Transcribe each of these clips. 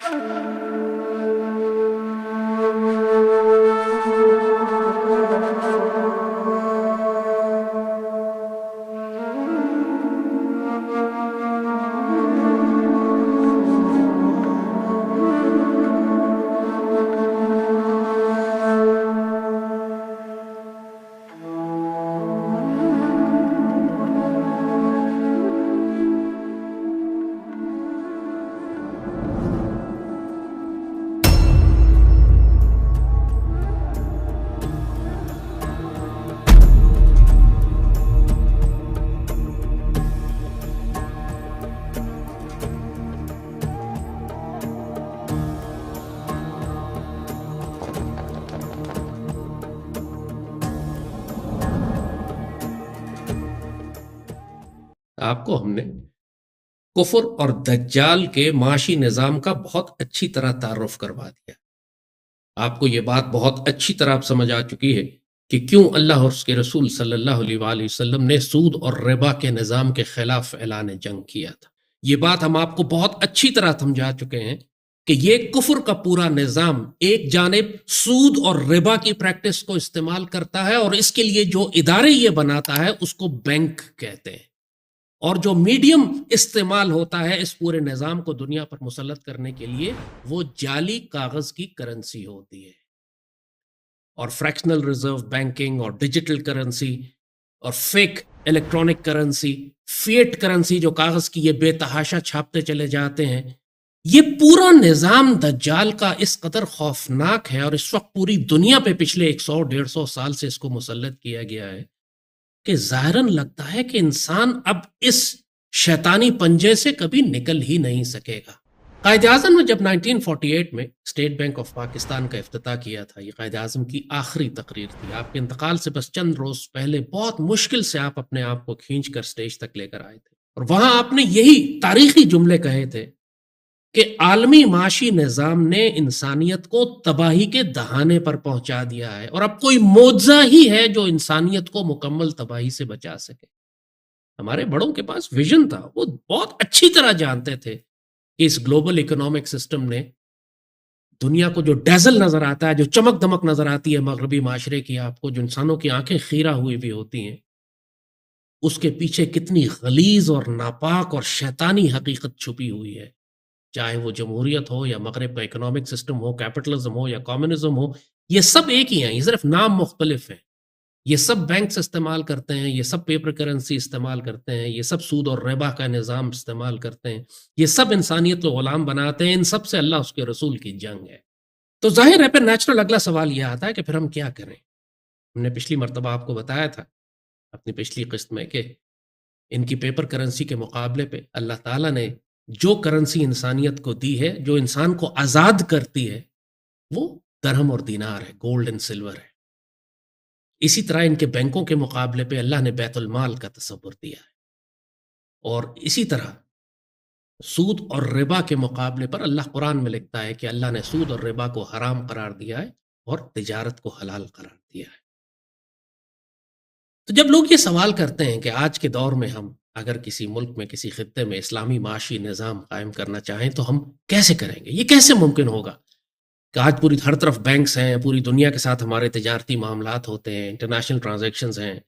آپ کو ہم نے کفر اور دجال کے معاشی نظام کا بہت اچھی طرح تعارف کروا دیا. آپ کو یہ بات بہت اچھی طرح سمجھ آ چکی ہے کہ کیوں اللہ اور اس کے رسول صلی اللہ علیہ وآلہ وسلم نے سود اور ربا کے نظام کے خلاف اعلان جنگ کیا تھا. یہ بات ہم آپ کو بہت اچھی طرح سمجھا چکے ہیں کہ یہ کفر کا پورا نظام ایک جانب سود اور ربا کی پریکٹس کو استعمال کرتا ہے، اور اس کے لیے جو ادارے یہ بناتا ہے اس کو بینک کہتے ہیں، اور جو میڈیم استعمال ہوتا ہے اس پورے نظام کو دنیا پر مسلط کرنے کے لیے وہ جعلی کاغذ کی کرنسی ہوتی ہے. اور فریکشنل ریزرو بینکنگ اور ڈیجیٹل کرنسی اور fake electronic currency, fiat currency جو کاغذ کی یہ بے تحاشا چھاپتے چلے جاتے ہیں، یہ پورا نظام دجال کا اس قدر خوفناک ہے، اور اس وقت پوری دنیا پہ پچھلے 100-150 سال سے اس کو مسلط کیا گیا ہے کہ ظاہراً لگتا ہے کہ انسان اب اس شیطانی پنجے سے کبھی نکل ہی نہیں سکے گا. قائد اعظم نے جب 1948 میں اسٹیٹ بینک آف پاکستان کا افتتاح کیا تھا، یہ قائد اعظم کی آخری تقریر تھی. آپ کے انتقال سے بس چند روز پہلے بہت مشکل سے آپ اپنے آپ کو کھینچ کر سٹیج تک لے کر آئے تھے، اور وہاں آپ نے یہی تاریخی جملے کہے تھے کہ عالمی معاشی نظام نے انسانیت کو تباہی کے دہانے پر پہنچا دیا ہے، اور اب کوئی معجزہ ہی ہے جو انسانیت کو مکمل تباہی سے بچا سکے. ہمارے بڑوں کے پاس ویژن تھا، وہ بہت اچھی طرح جانتے تھے کہ اس گلوبل اکنامک سسٹم نے دنیا کو جو ڈیزل نظر آتا ہے، جو چمک دمک نظر آتی ہے مغربی معاشرے کی، آپ کو جو انسانوں کی آنکھیں خیرہ ہوئی بھی ہوتی ہیں، اس کے پیچھے کتنی غلیظ اور ناپاک اور شیطانی حقیقت چھپی ہوئی ہے. چاہے وہ جمہوریت ہو یا مغرب کا اکنامک سسٹم ہو، کیپٹلزم ہو یا کمیونزم ہو، یہ سب ایک ہی ہیں، یہ صرف نام مختلف ہیں. یہ سب بینکس استعمال کرتے ہیں، یہ سب پیپر کرنسی استعمال کرتے ہیں، یہ سب سود اور ربا کا نظام استعمال کرتے ہیں، یہ سب انسانیت کو غلام بناتے ہیں. ان سب سے اللہ اس کے رسول کی جنگ ہے. تو ظاہر ہے پھر نیچرل اگلا سوال یہ آتا ہے کہ پھر ہم کیا کریں. ہم نے پچھلی مرتبہ آپ کو بتایا تھا اپنی پچھلی قسط میں کہ ان کی پیپر کرنسی کے مقابلے پہ اللہ تعالیٰ نے جو کرنسی انسانیت کو دی ہے، جو انسان کو آزاد کرتی ہے، وہ درہم اور دینار ہے، گولڈ اینڈ سلور ہے. اسی طرح ان کے بینکوں کے مقابلے پہ اللہ نے بیت المال کا تصور دیا ہے، اور اسی طرح سود اور ربا کے مقابلے پر اللہ قرآن میں لکھتا ہے کہ اللہ نے سود اور ربا کو حرام قرار دیا ہے اور تجارت کو حلال قرار دیا ہے. تو جب لوگ یہ سوال کرتے ہیں کہ آج کے دور میں ہم اگر کسی ملک میں، کسی خطے میں اسلامی معاشی نظام قائم کرنا چاہیں تو ہم کیسے کریں گے، یہ کیسے ممکن ہوگا کہ آج پوری ہر طرف بینکس ہیں، پوری دنیا کے ساتھ ہمارے تجارتی معاملات ہوتے ہیں، انٹرنیشنل ٹرانزیکشنز ہیں،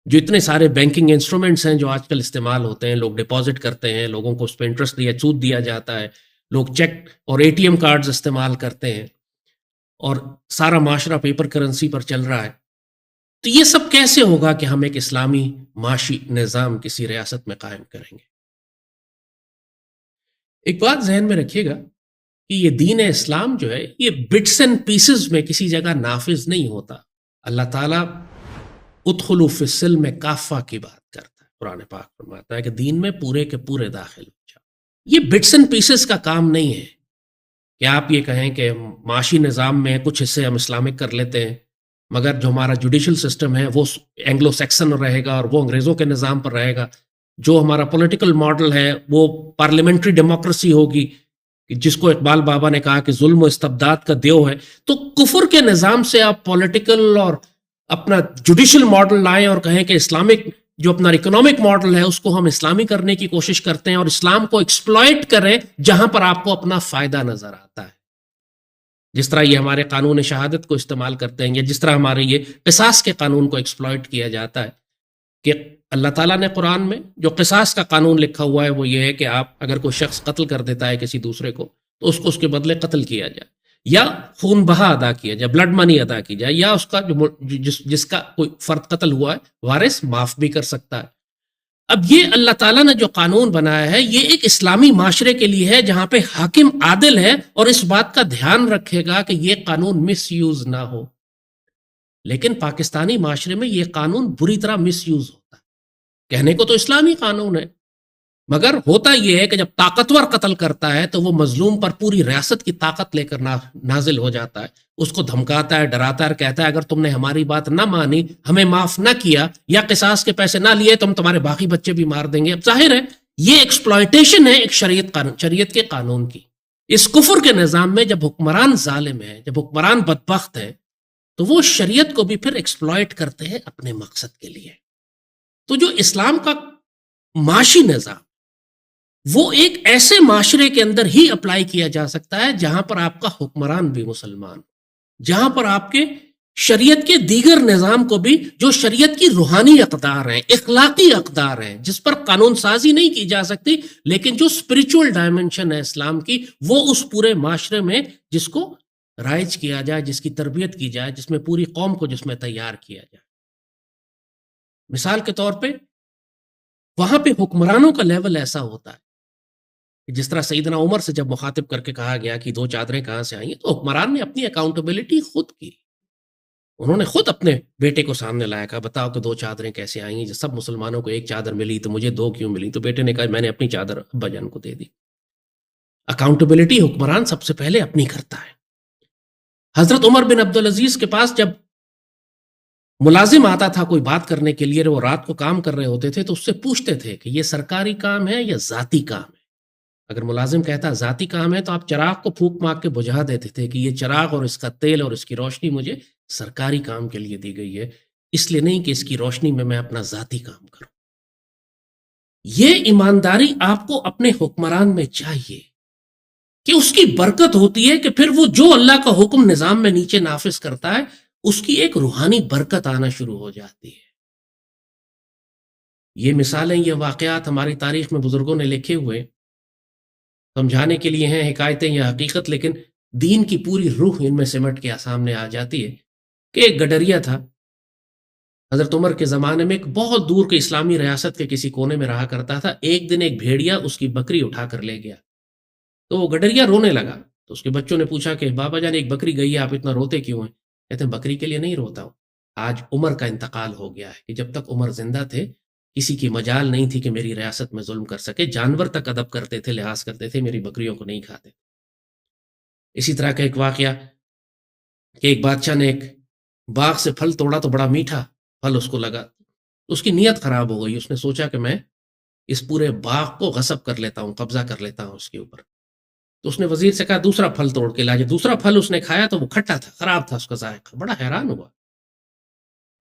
جو اتنے سارے بینکنگ انسٹرومنٹس ہیں جو آج کل استعمال ہوتے ہیں، لوگ ڈپازٹ کرتے ہیں، لوگوں کو اس پہ انٹرسٹ دیا، سود دیا جاتا ہے، لوگ چیک اور اے ٹی ایم کارڈز استعمال کرتے ہیں، اور سارا معاشرہ پیپر کرنسی پر چل رہا ہے. تو یہ سب کیسے ہوگا کہ ہم ایک اسلامی معاشی نظام کسی ریاست میں قائم کریں گے؟ ایک بات ذہن میں رکھیے گا کہ یہ دین اسلام جو ہے یہ بٹس اینڈ پیسز میں کسی جگہ نافذ نہیں ہوتا. اللہ تعالیٰ ادخلوا فی السلم کافہ کی بات کرتا ہے. قرآن پاک فرماتا ہے کہ دین میں پورے کے پورے داخل ہو جاؤ. یہ بٹس اینڈ پیسز کا کام نہیں ہے کہ آپ یہ کہیں کہ معاشی نظام میں کچھ حصے ہم اسلامک کر لیتے ہیں، مگر جو ہمارا جوڈیشل سسٹم ہے وہ اینگلو سیکسن رہے گا اور وہ انگریزوں کے نظام پر رہے گا. جو ہمارا پولیٹیکل ماڈل ہے وہ پارلیمنٹری ڈیموکریسی ہوگی، جس کو اقبال بابا نے کہا کہ ظلم و استبداد کا دیو ہے. تو کفر کے نظام سے آپ پولیٹیکل اور اپنا جوڈیشل ماڈل لائیں اور کہیں کہ اسلامک جو اپنا اکنامک ماڈل ہے اس کو ہم اسلامی کرنے کی کوشش کرتے ہیں اور اسلام کو ایکسپلائٹ کریں جہاں پر آپ کو اپنا فائدہ نظر آتا ہے. جس طرح یہ ہمارے قانون شہادت کو استعمال کرتے ہیں یا جس طرح ہمارے یہ قصاص کے قانون کو ایکسپلائٹ کیا جاتا ہے کہ اللہ تعالیٰ نے قرآن میں جو قصاص کا قانون لکھا ہوا ہے وہ یہ ہے کہ آپ اگر کوئی شخص قتل کر دیتا ہے کسی دوسرے کو تو اس کو اس کے بدلے قتل کیا جائے یا خون بہا ادا کیا جائے, بلڈ منی ادا کی جائے, یا اس کا جس کا کوئی فرد قتل ہوا ہے وارث معاف بھی کر سکتا ہے. اب یہ اللہ تعالیٰ نے جو قانون بنایا ہے یہ ایک اسلامی معاشرے کے لیے ہے جہاں پہ حاکم عادل ہے اور اس بات کا دھیان رکھے گا کہ یہ قانون مس یوز نہ ہو. لیکن پاکستانی معاشرے میں یہ قانون بری طرح مس یوز ہوتا ہے. کہنے کو تو اسلامی قانون ہے مگر ہوتا یہ ہے کہ جب طاقتور قتل کرتا ہے تو وہ مظلوم پر پوری ریاست کی طاقت لے کر نازل ہو جاتا ہے, اس کو دھمکاتا ہے, ڈراتا ہے اور کہتا ہے اگر تم نے ہماری بات نہ مانی, ہمیں معاف نہ کیا یا قصاص کے پیسے نہ لیے تو ہم تمہارے باقی بچے بھی مار دیں گے. اب ظاہر ہے یہ ایکسپلائٹیشن ہے ایک شریعت کے قانون کی. اس کفر کے نظام میں جب حکمران ظالم ہے, جب حکمران بدبخت ہے, تو وہ شریعت کو بھی پھر ایکسپلائٹ کرتے ہیں اپنے مقصد کے لیے. تو جو اسلام کا معاشی نظام وہ ایک ایسے معاشرے کے اندر ہی اپلائی کیا جا سکتا ہے جہاں پر آپ کا حکمران بھی مسلمان, جہاں پر آپ کے شریعت کے دیگر نظام کو بھی جو شریعت کی روحانی اقدار ہیں, اخلاقی اقدار ہیں, جس پر قانون سازی نہیں کی جا سکتی لیکن جو اسپرچول ڈائمنشن ہے اسلام کی, وہ اس پورے معاشرے میں جس کو رائج کیا جائے, جس کی تربیت کی جائے, جس میں پوری قوم کو جس میں تیار کیا جائے. مثال کے طور پہ وہاں پہ حکمرانوں کا لیول ایسا ہوتا ہے جس طرح سیدنا عمر سے جب مخاطب کر کے کہا گیا کہ 2 چادریں کہاں سے آئیں, تو حکمران نے اپنی اکاؤنٹیبلٹی خود کی. انہوں نے خود اپنے بیٹے کو سامنے لایا, کہا بتاؤ کہ 2 چادریں کیسے آئیں, جب سب مسلمانوں کو 1 چادر ملی تو مجھے 2 کیوں ملی؟ تو بیٹے نے کہا میں نے اپنی چادر ابا جان کو دے دی. اکاؤنٹیبلٹی حکمران سب سے پہلے اپنی کرتا ہے. حضرت عمر بن عبدالعزیز کے پاس جب ملازم آتا تھا کوئی بات کرنے کے لیے, وہ رات کو کام کر رہے ہوتے تھے, تو اس سے پوچھتے تھے کہ یہ سرکاری کام ہے یا ذاتی کام ہے. اگر ملازم کہتا ذاتی کام ہے تو آپ چراغ کو پھونک مار کے بجھا دیتے تھے کہ یہ چراغ اور اس کا تیل اور اس کی روشنی مجھے سرکاری کام کے لیے دی گئی ہے, اس لیے نہیں کہ اس کی روشنی میں اپنا ذاتی کام کروں. یہ ایمانداری آپ کو اپنے حکمران میں چاہیے کہ اس کی برکت ہوتی ہے کہ پھر وہ جو اللہ کا حکم نظام میں نیچے نافذ کرتا ہے اس کی ایک روحانی برکت آنا شروع ہو جاتی ہے. یہ مثالیں, یہ واقعات ہماری تاریخ میں بزرگوں نے لکھے ہوئے سمجھانے کے لیے ہیں, حکایتیں یا حقیقت, لیکن دین کی پوری روح ان میں سمٹ کے سامنے آ جاتی ہے. کہ ایک گڈریا تھا حضرت عمر کے زمانے میں, ایک بہت دور کے اسلامی ریاست کے کسی کونے میں رہا کرتا تھا. ایک دن ایک بھیڑیا اس کی بکری اٹھا کر لے گیا, تو وہ گڈریا رونے لگا. تو اس کے بچوں نے پوچھا کہ بابا جان ایک بکری گئی ہے, آپ اتنا روتے کیوں ہیں؟ کہتے ہیں بکری کے لیے نہیں روتا ہوں, آج عمر کا انتقال ہو گیا ہے کہ جب تک عمر زندہ تھے کسی کی مجال نہیں تھی کہ میری ریاست میں ظلم کر سکے, جانور تک ادب کرتے تھے, لحاظ کرتے تھے, میری بکریوں کو نہیں کھاتے. اسی طرح کا ایک واقعہ کہ ایک بادشاہ نے ایک باغ سے پھل توڑا تو بڑا میٹھا پھل اس کو لگا, اس کی نیت خراب ہو گئی. اس نے سوچا کہ میں اس پورے باغ کو غصب کر لیتا ہوں, قبضہ کر لیتا ہوں اس کے اوپر. تو اس نے وزیر سے کہا دوسرا پھل توڑ کے لا. جب دوسرا پھل اس نے کھایا تو وہ کھٹا تھا, خراب تھا اس کا ذائقہ. بڑا حیران ہوا.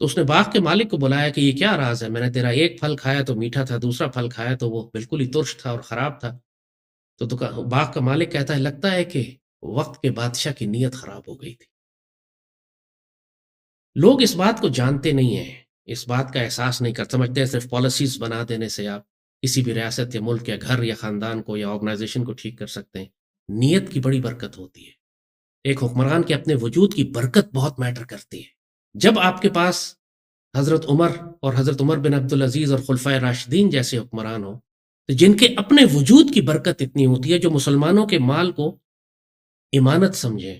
تو اس نے باغ کے مالک کو بلایا کہ یہ کیا راز ہے, میں نے تیرا ایک پھل کھایا تو میٹھا تھا, دوسرا پھل کھایا تو وہ بالکل ہی ترش تھا اور خراب تھا. تو باغ کا مالک کہتا ہے لگتا ہے کہ وقت کے بادشاہ کی نیت خراب ہو گئی تھی. لوگ اس بات کو جانتے نہیں ہیں, اس بات کا احساس نہیں کر سمجھتے. صرف پالیسیز بنا دینے سے آپ کسی بھی ریاست یا ملک یا گھر یا خاندان کو یا آرگنائزیشن کو ٹھیک کر سکتے ہیں. نیت کی بڑی برکت ہوتی ہے. ایک حکمران کے اپنے وجود کی برکت بہت میٹر کرتی ہے. جب آپ کے پاس حضرت عمر اور حضرت عمر بن عبدالعزیز اور خلفائے راشدین جیسے حکمران ہوں, تو جن کے اپنے وجود کی برکت اتنی ہوتی ہے, جو مسلمانوں کے مال کو امانت سمجھیں,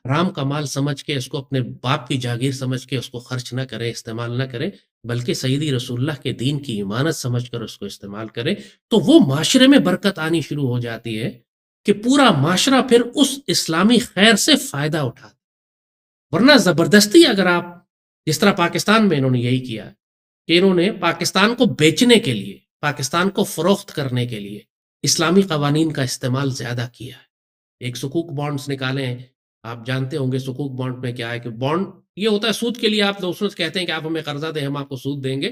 حرام کا مال سمجھ کے اس کو اپنے باپ کی جاگیر سمجھ کے اس کو خرچ نہ کرے, استعمال نہ کرے, بلکہ سیدی رسول اللہ کے دین کی امانت سمجھ کر اس کو استعمال کرے, تو وہ معاشرے میں برکت آنی شروع ہو جاتی ہے کہ پورا معاشرہ پھر اس اسلامی خیر سے فائدہ اٹھاتا. ورنہ زبردستی اگر آپ, جس طرح پاکستان میں انہوں نے یہی کیا کہ انہوں نے پاکستان کو بیچنے کے لیے, پاکستان کو فروخت کرنے کے لیے اسلامی قوانین کا استعمال زیادہ کیا ہے. ایک سکوک بانڈز نکالے ہیں, آپ جانتے ہوں گے سکوک بانڈ میں کیا ہے کہ بانڈ یہ ہوتا ہے سود کے لیے, آپ دوسروں سے کہتے ہیں کہ آپ ہمیں قرضہ دیں, ہم آپ کو سود دیں گے.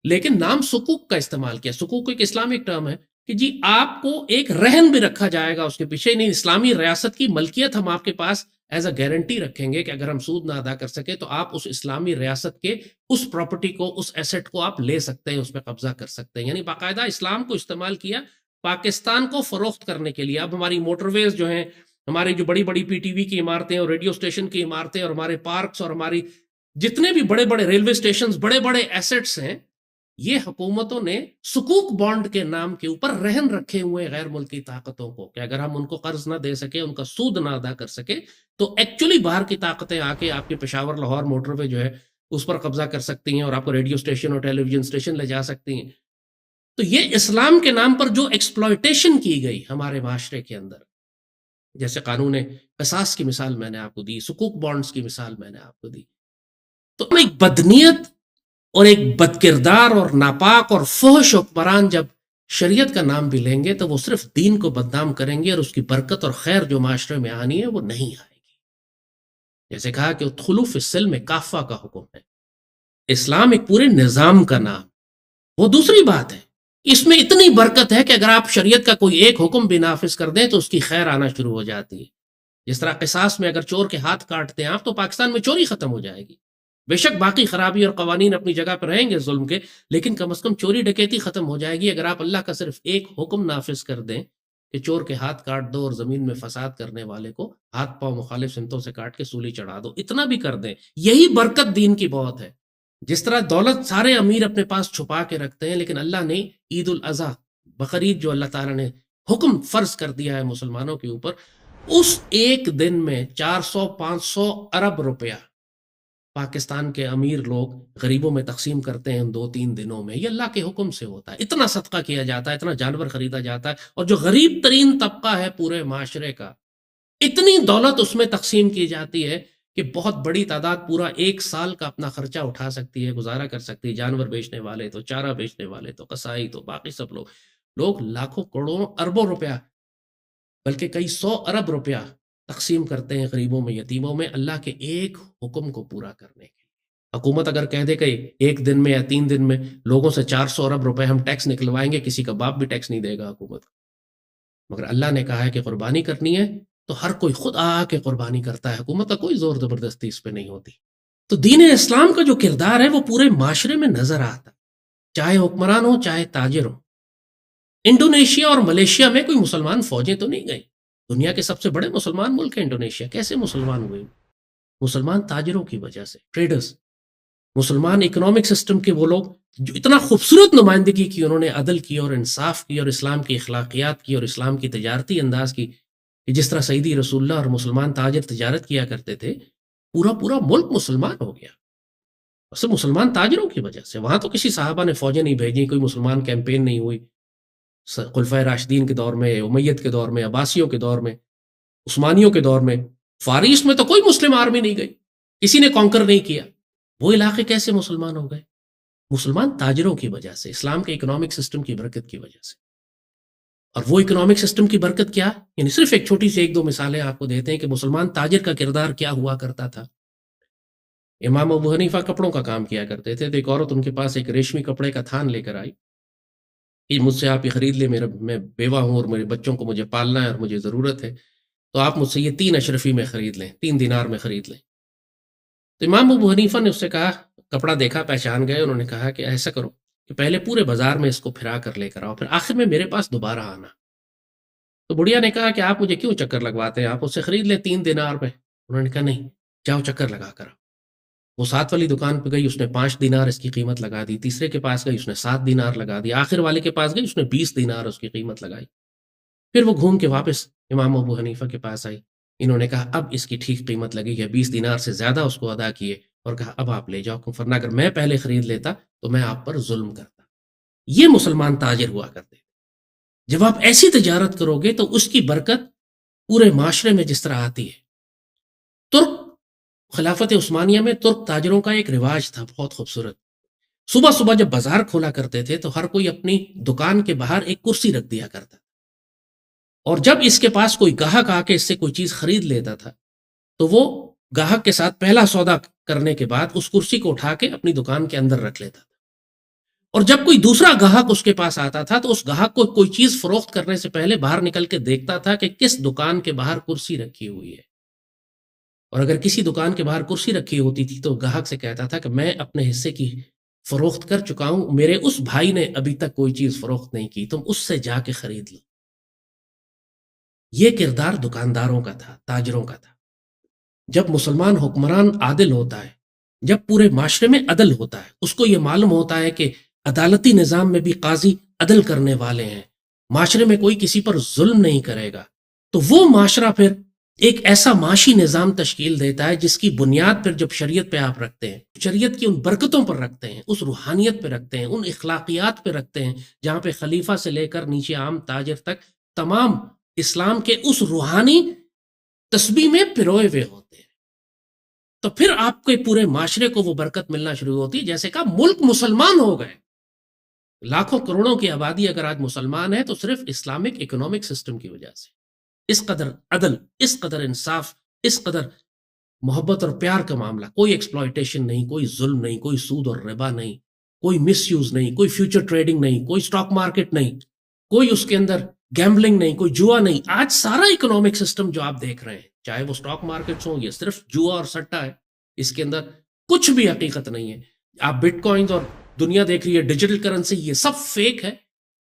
لیکن نام سکوک کا استعمال کیا. سکوک ایک اسلامک ٹرم ہے کہ جی آپ کو ایک رہن بھی رکھا جائے گا اس کے پیچھے. نہیں، اسلامی ریاست کی ملکیت ہم آپ کے پاس ایز اے گارنٹی رکھیں گے کہ اگر ہم سود نہ ادا کر سکے تو آپ اس اسلامی ریاست کے اس پراپرٹی کو، اس ایسٹ کو آپ لے سکتے ہیں، اس پہ قبضہ کر سکتے ہیں. یعنی باقاعدہ اسلام کو استعمال کیا پاکستان کو فروخت کرنے کے لیے. اب ہماری موٹر ویز جو ہیں، ہماری جو بڑی بڑی پی ٹی وی کی عمارتیں اور ریڈیو اسٹیشن کی عمارتیں اور ہمارے پارکس اور ہماری جتنے بھی بڑے بڑے ریلوے اسٹیشنز، بڑے بڑے ایسٹس ہیں، یہ حکومتوں نے سکوک بانڈ کے نام کے اوپر رہن رکھے ہوئے غیر ملکی طاقتوں کو کہ اگر ہم ان کو قرض نہ دے سکے، ان کا سود نہ ادا کر سکے، تو ایکچولی باہر کی طاقتیں آ کے آپ کے پشاور لاہور موٹر وے جو ہے اس پر قبضہ کر سکتی ہیں اور آپ کو ریڈیو اسٹیشن اور ٹیلی ویژن اسٹیشن لے جا سکتی ہیں. تو یہ اسلام کے نام پر جو ایکسپلائٹیشن کی گئی ہمارے معاشرے کے اندر، جیسے قانون قصاص کی مثال میں نے آپ کو دی، سکوک بانڈز کی مثال میں نے آپ کو دی، تو ایک بدنیت اور ایک بد کردار اور ناپاک اور فحش حکمران جب شریعت کا نام بھی لیں گے تو وہ صرف دین کو بدنام کریں گے اور اس کی برکت اور خیر جو معاشرے میں آنی ہے وہ نہیں آئے گی. جیسے کہا کہ ادخلوا فی السلم کافہ کا حکم ہے. اسلام ایک پورے نظام کا نام. وہ دوسری بات ہے، اس میں اتنی برکت ہے کہ اگر آپ شریعت کا کوئی ایک حکم بھی نافذ کر دیں تو اس کی خیر آنا شروع ہو جاتی ہے. جس طرح قصاص میں اگر چور کے ہاتھ کاٹتے ہیں آپ تو پاکستان میں چوری ختم ہو جائے گی. بے شک باقی خرابی اور قوانین اپنی جگہ پر رہیں گے ظلم کے، لیکن کم از کم چوری ڈکیتی ختم ہو جائے گی اگر آپ اللہ کا صرف ایک حکم نافذ کر دیں کہ چور کے ہاتھ کاٹ دو اور زمین میں فساد کرنے والے کو ہاتھ پاؤں مخالف سمتوں سے کاٹ کے سولی چڑھا دو. اتنا بھی کر دیں، یہی برکت دین کی بہت ہے. جس طرح دولت سارے امیر اپنے پاس چھپا کے رکھتے ہیں، لیکن اللہ نے عید الاضحیٰ، بقرعید جو اللہ تعالیٰ نے حکم فرض کر دیا ہے مسلمانوں کے اوپر، اس ایک دن میں 400-500 ارب روپیہ پاکستان کے امیر لوگ غریبوں میں تقسیم کرتے ہیں 2-3 دنوں میں. یہ اللہ کے حکم سے ہوتا ہے. اتنا صدقہ کیا جاتا ہے، اتنا جانور خریدا جاتا ہے، اور جو غریب ترین طبقہ ہے پورے معاشرے کا، اتنی دولت اس میں تقسیم کی جاتی ہے کہ بہت بڑی تعداد پورا ایک سال کا اپنا خرچہ اٹھا سکتی ہے، گزارا کر سکتی ہے. جانور بیچنے والے تو، چارہ بیچنے والے تو، قصائی تو، باقی سب لوگ لاکھوں کروڑوں اربوں روپیہ بلکہ کئی 100 ارب روپیہ تقسیم کرتے ہیں غریبوں میں، یتیموں میں، اللہ کے ایک حکم کو پورا کرنے کے. حکومت اگر کہہ دے کہ ایک دن میں یا 3 دن میں لوگوں سے 400 ارب روپے ہم ٹیکس نکلوائیں گے، کسی کا باپ بھی ٹیکس نہیں دے گا حکومت. مگر اللہ نے کہا ہے کہ قربانی کرنی ہے تو ہر کوئی خود آ کے قربانی کرتا ہے. حکومت کا کوئی زور زبردستی اس پہ نہیں ہوتی. تو دین اسلام کا جو کردار ہے وہ پورے معاشرے میں نظر آتا، چاہے حکمران ہو چاہے تاجر ہو. انڈونیشیا اور ملیشیا میں کوئی مسلمان فوجیں تو نہیں گئی. دنیا کے سب سے بڑے مسلمان ملک ہے انڈونیشیا. کیسے مسلمان ہوئے؟ مسلمان تاجروں کی وجہ سے، ٹریڈرز. مسلمان اکنامک سسٹم کے وہ لوگ جو اتنا خوبصورت نمائندگی کی، انہوں نے عدل کی اور انصاف کی اور اسلام کی اخلاقیات کی اور اسلام کی تجارتی انداز کی، کہ جس طرح سیدی رسول اللہ اور مسلمان تاجر تجارت کیا کرتے تھے، پورا ملک مسلمان ہو گیا. صرف مسلمان تاجروں کی وجہ سے. وہاں تو کسی صحابہ نے فوجیں نہیں بھیجی، کوئی مسلمان کیمپین نہیں ہوئی. خلفائے راشدین کے دور میں، امیت کے دور میں، عباسیوں کے دور میں، عثمانیوں کے دور میں، فارس میں تو کوئی مسلم آرمی نہیں گئی، کسی نے کانکر نہیں کیا. وہ علاقے کیسے مسلمان ہو گئے؟ مسلمان تاجروں کی وجہ سے، اسلام کے اکنامک سسٹم کی برکت کی وجہ سے. اور وہ اکنامک سسٹم کی برکت کیا؟ یعنی صرف ایک چھوٹی سی 1-2 مثالیں آپ کو دیتے ہیں کہ مسلمان تاجر کا کردار کیا ہوا کرتا تھا. امام ابو حنیفہ کپڑوں کا کام کیا کرتے تھے، تو ایک عورت ان کے پاس ایک ریشمی کپڑے کا تھان لے کر آئی کہ مجھ سے آپ یہ خرید لیں، میں بیوہ ہوں اور میرے بچوں کو مجھے پالنا ہے اور مجھے ضرورت ہے، تو آپ مجھ سے یہ 3 اشرفی میں خرید لیں، 3 دینار میں خرید لیں. تو امام ابو حنیفہ نے اس سے کہا، کپڑا دیکھا، پہچان گئے، انہوں نے کہا کہ ایسا کرو کہ پہلے پورے بازار میں اس کو پھرا کر لے کر آؤ، پھر آخر میں میرے پاس دوبارہ آنا. تو بڑھیا نے کہا کہ آپ مجھے کیوں چکر لگواتے ہیں، آپ اس سے خرید لیں 3 دینار میں. انہوں نے کہا نہیں، جاؤ چکر لگا کر آؤ. وہ 7 والی دکان پہ گئی، اس نے 5 دینار اس کی قیمت لگا دی. تیسرے کے پاس گئی، اس نے 7 دینار لگا دی. آخر والے کے پاس گئی، اس نے 20 دینار اس کی قیمت لگائی. پھر وہ گھوم کے واپس امام ابو حنیفہ کے پاس آئی. انہوں نے کہا اب اس کی ٹھیک قیمت لگی ہے، 20 دینار سے زیادہ اس کو ادا کیے، اور کہا اب آپ لے جاؤ، ورنہ اگر میں پہلے خرید لیتا تو میں آپ پر ظلم کرتا. یہ مسلمان تاجر ہوا کرتے تھے. جب آپ ایسی تجارت کرو گے تو اس کی برکت پورے معاشرے میں جس طرح آتی ہے. ترک خلافت عثمانیہ میں ترک تاجروں کا ایک رواج تھا بہت خوبصورت. صبح صبح جب بازار کھولا کرتے تھے تو ہر کوئی اپنی دکان کے باہر ایک کرسی رکھ دیا کرتا تھا، اور جب اس کے پاس کوئی گاہک آ کے اس سے کوئی چیز خرید لیتا تھا تو وہ گاہک کے ساتھ پہلا سودا کرنے کے بعد اس کرسی کو اٹھا کے اپنی دکان کے اندر رکھ لیتا تھا. اور جب کوئی دوسرا گاہک اس کے پاس آتا تھا تو اس گاہک کو کوئی چیز فروخت کرنے سے پہلے باہر نکل کے دیکھتا تھا کہ کس دکان کے باہر کرسی رکھی ہوئی ہے، اور اگر کسی دکان کے باہر کرسی رکھی ہوتی تھی تو گاہک سے کہتا تھا کہ میں اپنے حصے کی فروخت کر چکا ہوں، میرے اس بھائی نے ابھی تک کوئی چیز فروخت نہیں کی، تم اس سے جا کے خرید لو۔ یہ کردار دکانداروں کا تھا، تاجروں کا تھا۔ جب مسلمان حکمران عادل ہوتا ہے، جب پورے معاشرے میں عدل ہوتا ہے، اس کو یہ معلوم ہوتا ہے کہ عدالتی نظام میں بھی قاضی عدل کرنے والے ہیں، معاشرے میں کوئی کسی پر ظلم نہیں کرے گا، تو وہ معاشرہ پھر ایک ایسا معاشی نظام تشکیل دیتا ہے جس کی بنیاد پھر جب شریعت پہ آپ رکھتے ہیں، شریعت کی ان برکتوں پر رکھتے ہیں، اس روحانیت پہ رکھتے ہیں، ان اخلاقیات پہ رکھتے ہیں جہاں پہ خلیفہ سے لے کر نیچے عام تاجر تک تمام اسلام کے اس روحانی تسبیح میں پروئے ہوئے ہوتے ہیں، تو پھر آپ کے پورے معاشرے کو وہ برکت ملنا شروع ہوتی ہے۔ جیسے کہ ملک مسلمان ہو گئے، لاکھوں کروڑوں کی آبادی اگر آج مسلمان ہے تو صرف اسلامک اکنامک سسٹم کی وجہ سے، اس قدر عدل، اس قدر انصاف، اس قدر محبت اور پیار کا معاملہ، کوئی ایکسپلائٹیشن نہیں، کوئی ظلم نہیں، کوئی سود اور ربا نہیں، کوئی مس یوز نہیں، کوئی فیوچر ٹریڈنگ نہیں، کوئی سٹاک مارکیٹ نہیں، کوئی اس کے اندر گیمبلنگ نہیں، کوئی جوا نہیں۔ آج سارا اکنامک سسٹم جو آپ دیکھ رہے ہیں، چاہے وہ سٹاک مارکیٹس ہوں، یہ صرف جوا اور سٹا ہے، اس کے اندر کچھ بھی حقیقت نہیں ہے۔ آپ بٹ کوائنز اور دنیا دیکھ رہی ہے، ڈیجیٹل کرنسی، یہ سب فیک ہے۔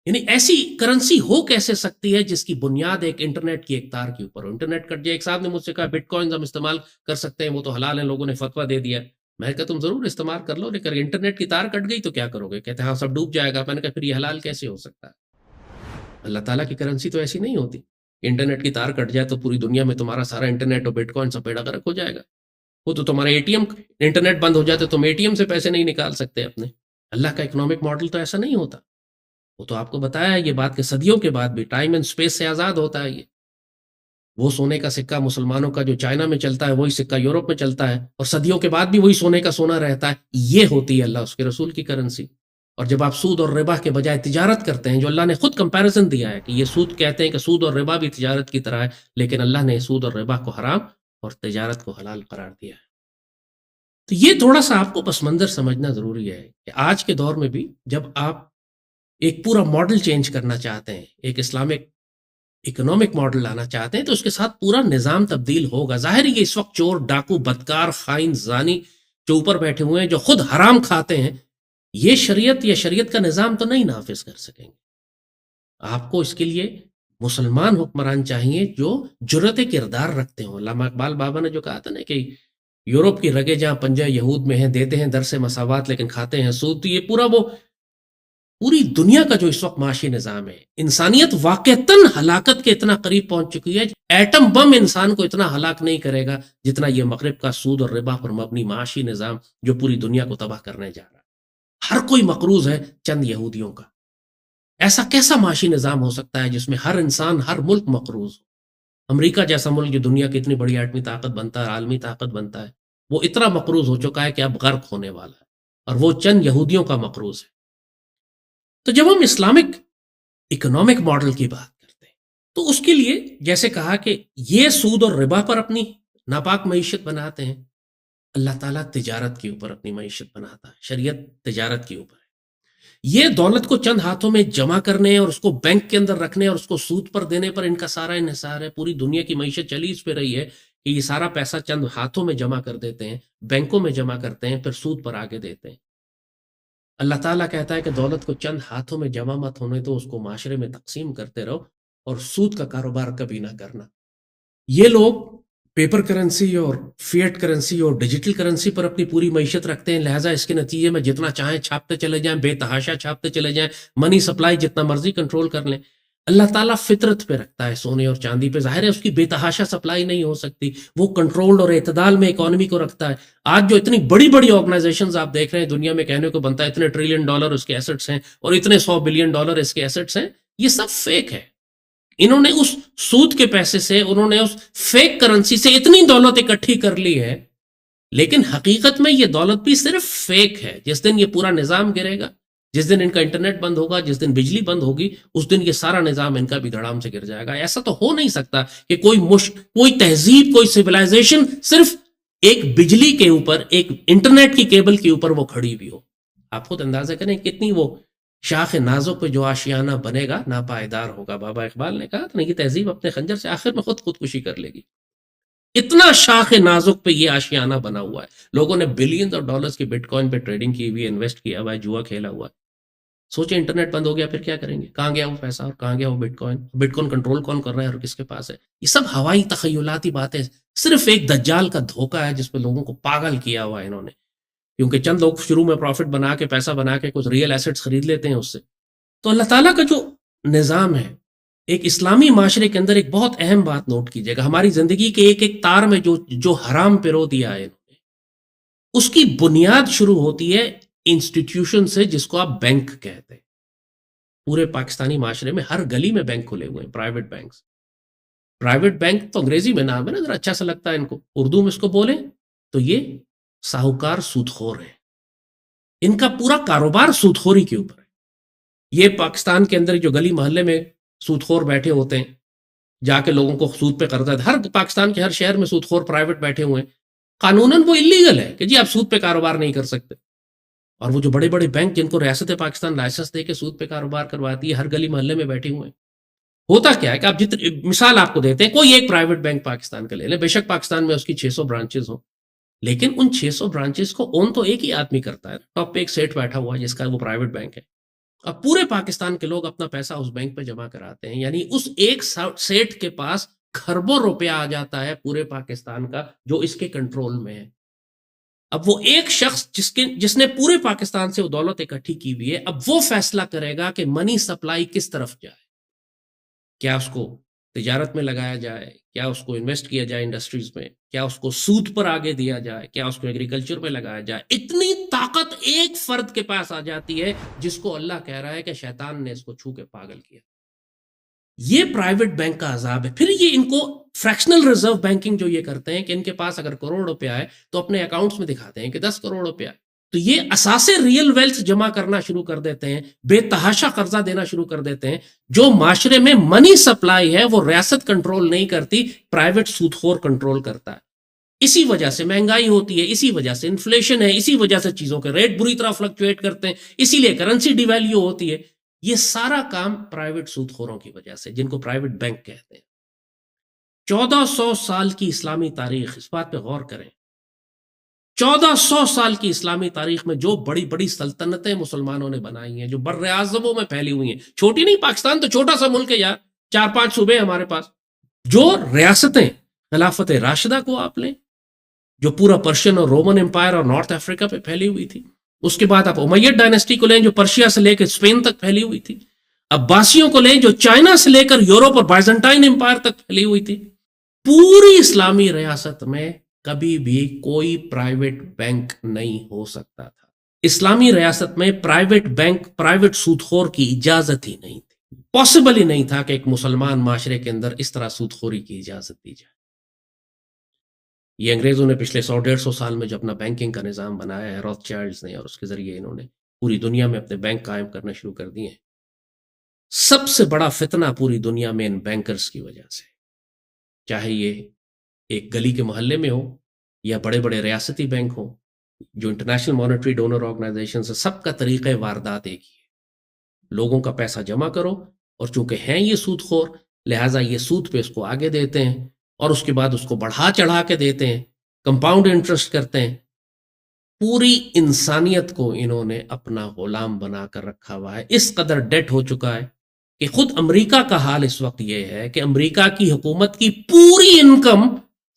یعنی ایسی کرنسی ہو کیسے سکتی ہے جس کی بنیاد ایک انٹرنیٹ کی ایک تار کے اوپر ہو؟ انٹرنیٹ کٹ جائے، ایک صاحب نے مجھ سے کہا بٹ کوائنز ہم استعمال کر سکتے ہیں، وہ تو حلال ہیں، لوگوں نے فتویٰ دے دیا۔ میں نے کہا تم ضرور استعمال کر لو، لیکن انٹرنیٹ کی تار کٹ گئی تو کیا کرو گے؟ کہتے ہیں ہاں سب ڈوب جائے گا۔ میں نے کہا پھر یہ حلال کیسے ہو سکتا ہے؟ اللہ تعالیٰ کی کرنسی تو ایسی نہیں ہوتی، انٹرنیٹ کی تار کٹ جائے تو پوری دنیا میں تمہارا سارا انٹرنیٹ اور بٹ کوائن سب بیڑا غرق ہو جائے گا۔ وہ تو تمہارا اے ٹی ایم، انٹرنیٹ بند ہو جائے تو تم اے ٹی ایم سے پیسے نہیں نکال سکتے اپنے۔ اللہ کا اکنامک ماڈل تو ایسا نہیں ہوتا۔ وہ تو آپ کو بتایا ہے یہ بات کہ صدیوں کے بعد بھی ٹائم اینڈ سپیس سے آزاد ہوتا ہے۔ یہ وہ سونے کا سکہ مسلمانوں کا جو چائنا میں چلتا ہے، وہی سکہ یورپ میں چلتا ہے، اور صدیوں کے بعد بھی وہی سونے کا سونا رہتا ہے۔ یہ ہوتی ہے اللہ اس کے رسول کی کرنسی۔ اور جب آپ سود اور ربا کے بجائے تجارت کرتے ہیں، جو اللہ نے خود کمپیریزن دیا ہے کہ یہ سود، کہتے ہیں کہ سود اور ربا بھی تجارت کی طرح ہے، لیکن اللہ نے سود اور ربا کو حرام اور تجارت کو حلال قرار دیا ہے۔ تو یہ تھوڑا سا آپ کو پس منظر سمجھنا ضروری ہے کہ آج کے دور میں بھی جب آپ ایک پورا ماڈل چینج کرنا چاہتے ہیں، ایک اسلامک اکنامک ماڈل لانا چاہتے ہیں، تو اس کے ساتھ پورا نظام تبدیل ہوگا۔ ظاہر ہے کہ اس وقت چور، ڈاکو، بدکار، خائن، زانی جو اوپر بیٹھے ہوئے ہیں، جو خود حرام کھاتے ہیں، یہ شریعت یا شریعت کا نظام تو نہیں نافذ کر سکیں گے۔ آپ کو اس کے لیے مسلمان حکمران چاہیے جو جرأت کردار رکھتے ہوں۔ علامہ اقبال بابا نے جو کہا تھا نا کہ یورپ کی رگے جہاں پنجہ یہود میں ہیں، دیتے ہیں درس مساوات لیکن کھاتے ہیں سود، تو یہ پوری دنیا کا جو اس وقت معاشی نظام ہے، انسانیت واقعتاً ہلاکت کے اتنا قریب پہنچ چکی ہے۔ ایٹم بم انسان کو اتنا ہلاک نہیں کرے گا جتنا یہ مغرب کا سود اور ربا پر مبنی معاشی نظام جو پوری دنیا کو تباہ کرنے جا رہا ہے۔ ہر کوئی مقروض ہے چند یہودیوں کا۔ ایسا کیسا معاشی نظام ہو سکتا ہے جس میں ہر انسان، ہر ملک مقروض ہو؟ امریکہ جیسا ملک جو دنیا کی اتنی بڑی ایٹمی طاقت بنتا ہے، عالمی طاقت بنتا ہے، وہ اتنا مقروض ہو چکا ہے کہ اب غرق ہونے والا ہے، اور وہ چند یہودیوں کا مقروض ہے۔ تو جب ہم اسلامک اکنامک ماڈل کی بات کرتے ہیں تو اس کے لیے جیسے کہا کہ یہ سود اور ربا پر اپنی ناپاک معیشت بناتے ہیں، اللہ تعالیٰ تجارت کے اوپر اپنی معیشت بناتا ہے، شریعت تجارت کے اوپر ہے۔ یہ دولت کو چند ہاتھوں میں جمع کرنے اور اس کو بینک کے اندر رکھنے اور اس کو سود پر دینے پر ان کا سارا انحصار ہے۔ پوری دنیا کی معیشت چلی اس پہ رہی ہے کہ یہ سارا پیسہ چند ہاتھوں میں جمع کر دیتے ہیں، بینکوں میں جمع کرتے ہیں، پھر سود پر آگے دیتے ہیں۔ اللہ تعالیٰ کہتا ہے کہ دولت کو چند ہاتھوں میں جمع مت ہونے تو اس کو معاشرے میں تقسیم کرتے رہو، اور سود کا کاروبار کبھی نہ کرنا۔ یہ لوگ پیپر کرنسی اور فیٹ کرنسی اور ڈیجیٹل کرنسی پر اپنی پوری معیشت رکھتے ہیں، لہٰذا اس کے نتیجے میں جتنا چاہیں چھاپتے چلے جائیں، بے تحاشا چھاپتے چلے جائیں، منی سپلائی جتنا مرضی کنٹرول کر لیں۔ اللہ تعالیٰ فطرت پہ رکھتا ہے، سونے اور چاندی پہ، ظاہر ہے اس کی بے تحاشا سپلائی نہیں ہو سکتی، وہ کنٹرول اور اعتدال میں اکانومی کو رکھتا ہے۔ آج جو اتنی بڑی بڑی آرگنائزیشنز آپ دیکھ رہے ہیں دنیا میں، کہنے کو بنتا ہے اتنے $1 ٹریلین اس کے ایسٹس ہیں اور اتنے $100 بلین اس کے ایسٹس ہیں، یہ سب فیک ہے۔ انہوں نے اس سود کے پیسے سے، انہوں نے اس فیک کرنسی سے اتنی دولت اکٹھی کر لی ہے، لیکن حقیقت میں یہ دولت بھی صرف فیک ہے۔ جس دن یہ پورا نظام گرے گا، جس دن ان کا انٹرنیٹ بند ہوگا، جس دن بجلی بند ہوگی، اس دن یہ سارا نظام ان کا بھی دھڑام سے گر جائے گا۔ ایسا تو ہو نہیں سکتا کہ کوئی تہذیب، کوئی سویلائزیشن صرف ایک بجلی کے اوپر، ایک انٹرنیٹ کی کیبل کے اوپر وہ کھڑی بھی ہو۔ آپ خود اندازہ کریں کتنی وہ شاخ نازک پہ جو آشیانہ بنے گا ناپائیدار ہوگا. بابا اقبال نے کہا تھا نا، یہ تہذیب اپنے خنجر سے آخر میں خودکشی کر لے گی. اتنا شاخ نازک پہ یہ آشیانہ بنا ہوا ہے. لوگوں نے بلینز اور ڈالرز کی بٹ کوائن پہ ٹریڈنگ کی ہوئی ہے، انویسٹ کیا ہوا ہے، جوا کھیلا ہوا ہے. سوچیں انٹرنیٹ بند ہو گیا پھر کیا کریں گے؟ کہاں گیا وہ پیسہ اور کہاں گیا وہ but coin? But coin control کون کر رہا ہے اور کس کے پاس ہے؟ یہ سب ہوائی تخیلاتی باتیں، صرف ایک دجال کا دھوکہ ہے جس پہ لوگوں کو پاگل کیا ہوا ہے انہوں نے. کیونکہ چند لوگ شروع میں پروفٹ بنا کے پیسہ بنا کے کچھ ریئل ایسٹس خرید لیتے ہیں اس سے. تو اللہ تعالیٰ کا جو نظام ہے ایک اسلامی معاشرے کے اندر، ایک بہت اہم بات نوٹ کیجیے گا، ہماری زندگی کے ایک ایک تار میں جو حرام پرو دیا ہے انہوں نے، اس کی بنیاد شروع ہوتی ہے انسٹیٹیوشن سے جس کو آپ بینک کہتے ہیں. پورے پاکستانی معاشرے میں ہر گلی میں بینک کھلے ہوئے ہیں، پرائیویٹ بینکس. پرائیویٹ بینک تو انگریزی میں نام ہے نا، ذرا اچھا سا لگتا ہے ان کو، اردو میں اس کو بولیں تو یہ ساہوکار سود خور ہیں. ان کا پورا کاروبار سود خوری کے اوپر ہے. یہ پاکستان کے اندر جو گلی محلے میں سود خور بیٹھے ہوتے ہیں، جا کے لوگوں کو سود پہ قرضہ ہے، ہر پاکستان کے ہر شہر میں سود خور پرائیویٹ بیٹھے ہوئے ہیں. قانوناً وہ اللیگل ہے کہ جی آپ سود پہ کاروبار نہیں کر سکتے. اور وہ جو بڑے بڑے بینک جن کو ریاست پاکستان لائسنس دے کے سود پہ کاروبار کرواتی ہے، ہر گلی محلے میں بیٹھے ہوئے ہیں. ہوتا کیا ہے کہ آپ مثال آپ کو دیتے ہیں، کوئی ایک پرائیویٹ بینک پاکستان کا لے لیں، بے شک پاکستان میں اس کی 600 برانچز ہوں، لیکن ان 600 برانچز کو اون تو ایک ہی آدمی کرتا ہے. ٹاپ پہ ایک سیٹ بیٹھا ہوا ہے جس کا وہ پرائیویٹ بینک ہے. اب پورے پاکستان کے لوگ اپنا پیسہ اس بینک پہ جمع کراتے ہیں، یعنی اس ایک سیٹ کے پاس کھربوں روپیہ آ جاتا ہے پورے پاکستان کا جو اس کے کنٹرول میں ہے. اب وہ ایک شخص جس نے پورے پاکستان سے وہ دولت اکٹھی کی ہوئی ہے، اب وہ فیصلہ کرے گا کہ منی سپلائی کس طرف جائے. کیا اس کو تجارت میں لگایا جائے، کیا اس کو انویسٹ کیا جائے انڈسٹریز میں، کیا اس کو سود پر آگے دیا جائے، کیا اس کو ایگریکلچر میں لگایا جائے. اتنی طاقت ایک فرد کے پاس آ جاتی ہے جس کو اللہ کہہ رہا ہے کہ شیطان نے اس کو چھو کے پاگل کیا. یہ پرائیویٹ بینک کا عذاب ہے. پھر یہ ان کو فریکشنل ریزرو بینکنگ جو یہ کرتے ہیں کہ ان کے پاس اگر کروڑ روپیہ ہے تو اپنے اکاؤنٹس میں دکھاتے ہیں کہ 10 کروڑ روپیہ ہے. تو یہ اساسے ریئل ویلتھ جمع کرنا شروع کر دیتے ہیں، بے تحاشا قرضہ دینا شروع کر دیتے ہیں. جو معاشرے میں منی سپلائی ہے وہ ریاست کنٹرول نہیں کرتی، پرائیویٹ سود خور کنٹرول کرتا ہے. اسی وجہ سے مہنگائی ہوتی ہے، اسی وجہ سے انفلیشن ہے، اسی وجہ سے چیزوں کے ریٹ بری طرح فلکچویٹ کرتے ہیں، اسی لیے کرنسی ڈی ویلیو ہوتی ہے. یہ سارا کام پرائیویٹ سود خوروں کی وجہ سے، جن کو پرائیویٹ بینک کہتے ہیں. 1400 سال کی اسلامی تاریخ، اس بات پہ غور کریں. 1400 سال کی اسلامی تاریخ میں جو بڑی بڑی سلطنتیں مسلمانوں نے بنائی ہیں، جو بر اعظموں میں پھیلی ہوئی ہیں، چھوٹی نہیں، پاکستان تو چھوٹا سا ملک ہے یار، 4-5 صوبے ہیں ہمارے پاس. جو ریاستیں، خلافت راشدہ کو آپ لیں جو پورا پرشین اور رومن امپائر اور نارتھ افریقہ پہ پھیلی ہوئی تھی. اس کے بعد آپ امیyyد ڈائنسٹی کو لیں جو پرشیا سے لے کے اسپین تک پھیلی ہوئی تھی. عباسیوں کو لیں جو چائنا سے لے کر یورپ اور بائزنٹائن امپائر تک پھیلی ہوئی تھی. پوری اسلامی ریاست میں کبھی بھی کوئی پرائیویٹ بینک نہیں ہو سکتا تھا. اسلامی ریاست میں پرائیویٹ بینک، پرائیویٹ سود خور کی اجازت ہی نہیں تھی. پاسبل ہی نہیں تھا کہ ایک مسلمان معاشرے کے اندر اس طرح سود خوری کی اجازت دی جائے. یہ انگریزوں نے پچھلے 100-150 سال میں جو اپنا بینکنگ کا نظام بنایا ہے، روتھ چائلڈز نے، اور اس کے ذریعے انہوں نے پوری دنیا میں اپنے بینک قائم کرنا شروع کر دیے ہیں. سب سے بڑا فتنہ پوری دنیا میں ان بینکرز کی وجہ سے، چاہے یہ ایک گلی کے محلے میں ہو یا بڑے بڑے ریاستی بینک ہوں، جو انٹرنیشنل مانیٹری ڈونر آرگنائزیشن سے، سب کا طریقہ واردات ایک ہی ہے. لوگوں کا پیسہ جمع کرو، اور چونکہ ہیں یہ سود خور لہٰذا یہ سود پہ اس کو آگے دیتے ہیں، اور اس کے بعد اس کو بڑھا چڑھا کے دیتے ہیں، کمپاؤنڈ انٹرسٹ کرتے ہیں. پوری انسانیت کو انہوں نے اپنا غلام بنا کر رکھا ہوا ہے. اس قدر ڈیٹ ہو چکا ہے کہ خود امریکہ کا حال اس وقت یہ ہے کہ امریکہ کی حکومت کی پوری انکم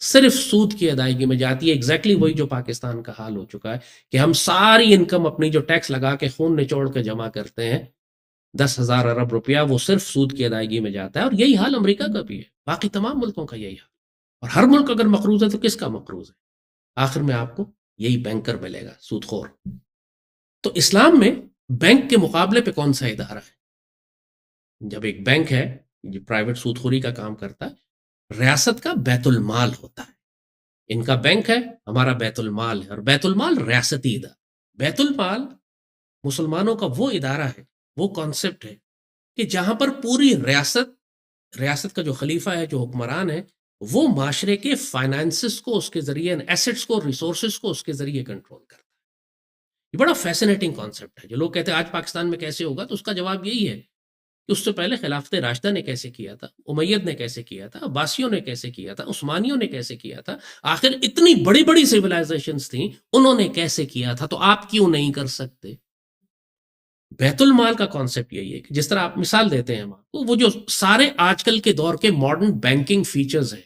صرف سود کی ادائیگی میں جاتی ہے. ایگزیکٹلی وہی جو پاکستان کا حال ہو چکا ہے کہ ہم ساری انکم اپنی جو ٹیکس لگا کے خون نچوڑ کے جمع کرتے ہیں، 10,000 ارب روپیہ وہ صرف سود کی ادائیگی میں جاتا ہے. اور یہی حال امریکہ کا بھی ہے، باقی تمام ملکوں کا یہی حال. اور ہر ملک اگر مقروض ہے تو کس کا مقروض ہے؟ آخر میں آپ کو یہی بینکر ملے گا، سود خور. تو اسلام میں بینک کے مقابلے پہ کون سا ادارہ ہے؟ جب ایک بینک ہے جو پرائیویٹ سود خوری کا کام کرتا ہے، ریاست کا بیت المال ہوتا ہے. ان کا بینک ہے، ہمارا بیت المال ہے، اور بیت المال ریاستی ادارہ. بیت المال مسلمانوں کا وہ ادارہ ہے، وہ کانسیپٹ ہے کہ جہاں پر پوری ریاست کا جو خلیفہ ہے، جو حکمران ہے، وہ معاشرے کے فائنانسز کو اس کے ذریعے، ایسٹس کو، ریسورسز کو اس کے ذریعے کنٹرول کرتا ہے. یہ بڑا فیسنیٹنگ کانسیپٹ ہے. جو لوگ کہتے ہیں آج پاکستان میں کیسے ہوگا، تو اس کا جواب یہی ہے کہ اس سے پہلے خلافت راشدہ نے کیسے کیا تھا، امید نے کیسے کیا تھا، عباسیوں نے کیسے کیا تھا، عثمانیوں نے کیسے کیا تھا. آخر اتنی بڑی بڑی سیولائزیشنز تھیں، انہوں نے کیسے کیا تھا، تو آپ کیوں نہیں کر سکتے؟ بیت المال کا کانسیپٹ یہی ہے کہ جس طرح آپ مثال دیتے ہیں وہ جو سارے آج کل کے دور کے ماڈرن بینکنگ فیچرز ہیں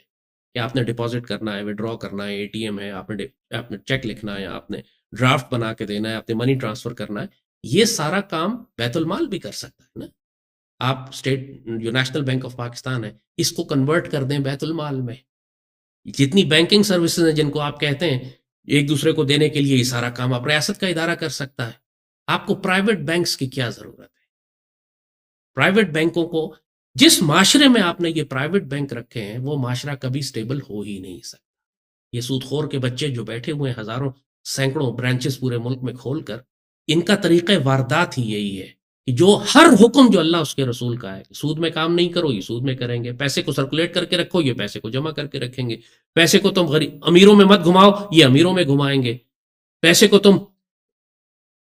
کہ آپ نے ڈپازٹ کرنا ہے، وڈرا کرنا ہے، اے ٹی ایم ہے، آپ نے چیک لکھنا ہے، آپ نے ڈرافٹ بنا کے دینا ہے، آپ نے منی ٹرانسفر کرنا ہے، یہ سارا کام بیت المال بھی کر سکتا ہے نا. آپ اسٹیٹ جو نیشنل بینک آف پاکستان ہے اس کو کنورٹ کر دیں بیت المال میں. جتنی بینکنگ سروسز ہیں جن کو آپ کہتے ہیں ایک دوسرے کو دینے کے لیے، یہ سارا کام آپ ریاست کا ادارہ کر سکتا ہے. آپ کو پرائیویٹ بینکس کی کیا ضرورت ہے؟ پرائیویٹ بینکوں کو جس معاشرے میں آپ نے یہ پرائیویٹ بینک رکھے ہیں وہ معاشرہ کبھی سٹیبل ہو ہی نہیں سکتا. یہ سود خور کے بچے جو بیٹھے ہوئے ہیں ہزاروں سینکڑوں برانچز پورے ملک میں کھول کر، ان کا طریقہ واردات ہی یہی ہے کہ جو ہر حکم جو اللہ اس کے رسول کا ہے، سود میں کام نہیں کرو، یہ سود میں کریں گے. پیسے کو سرکولیٹ کر کے رکھو، یہ پیسے کو جمع کر کے رکھیں گے. پیسے کو تم امیروں میں مت گھماؤ، یہ امیروں میں گھمائیں گے. پیسے کو تم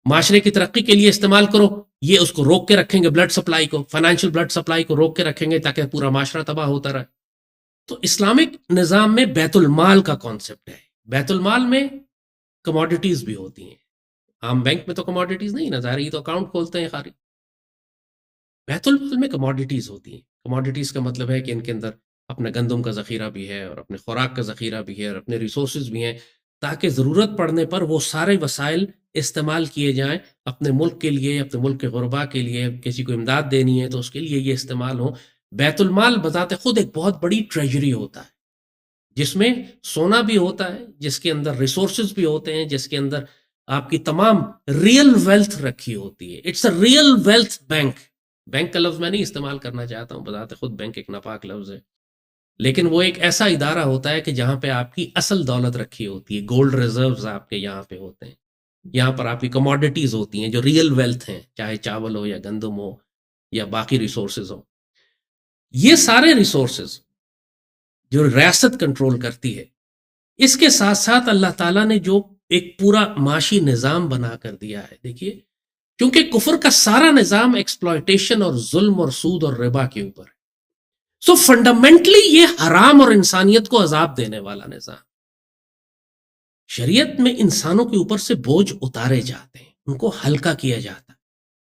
معاشرے کی ترقی کے لیے استعمال کرو، یہ اس کو روک کے رکھیں گے. بلڈ سپلائی کو، فائنینشیل بلڈ سپلائی کو روک کے رکھیں گے تاکہ پورا معاشرہ تباہ ہوتا رہے. تو اسلامک نظام میں بیت المال کا کانسیپٹ ہے. بیت المال میں کموڈیٹیز بھی ہوتی ہیں. عام بینک میں تو کموڈیٹیز نہیں نظر یہ تو اکاؤنٹ کھولتے ہیں خالی. بیت المال میں کموڈیٹیز ہوتی ہیں. کموڈیٹیز کا مطلب ہے کہ ان کے اندر اپنا گندم کا ذخیرہ بھی ہے، اور اپنے خوراک کا ذخیرہ بھی ہے، اور اپنے ریسورسز بھی ہیں، تاکہ ضرورت پڑنے پر وہ سارے وسائل استعمال کیے جائیں اپنے ملک کے لیے، اپنے ملک کے غربا کے لیے. کسی کو امداد دینی ہے تو اس کے لیے یہ استعمال ہو. بیت المال بذات خود ایک بہت بڑی ٹریجری ہوتا ہے جس میں سونا بھی ہوتا ہے، جس کے اندر ریسورسز بھی ہوتے ہیں، جس کے اندر آپ کی تمام ریئل ویلتھ رکھی ہوتی ہے. It's a real wealth bank. Bank کا لفظ میں نہیں استعمال کرنا چاہتا ہوں، بذات خود بینک ایک ناپاک لفظ ہے، لیکن وہ ایک ایسا ادارہ ہوتا ہے کہ جہاں پہ آپ کی اصل دولت رکھی ہوتی ہے. گولڈ ریزروز آپ کے یہاں پہ ہوتے ہیں. یہاں پر آپ کی کموڈیٹیز ہوتی ہیں جو ریئل ویلتھ ہیں، چاہے چاول ہو یا گندم ہو یا باقی ریسورسز ہو. یہ سارے ریسورسز جو ریاست کنٹرول کرتی ہے، اس کے ساتھ ساتھ اللہ تعالیٰ نے جو ایک پورا معاشی نظام بنا کر دیا ہے. دیکھیے، کیونکہ کفر کا سارا نظام ایکسپلائٹیشن اور ظلم اور سود اور ربا کے اوپر ہے. سو فنڈامنٹلی یہ حرام اور انسانیت کو عذاب دینے والا نظام. شریعت میں انسانوں کے اوپر سے بوجھ اتارے جاتے ہیں، ان کو ہلکا کیا جاتا ہے،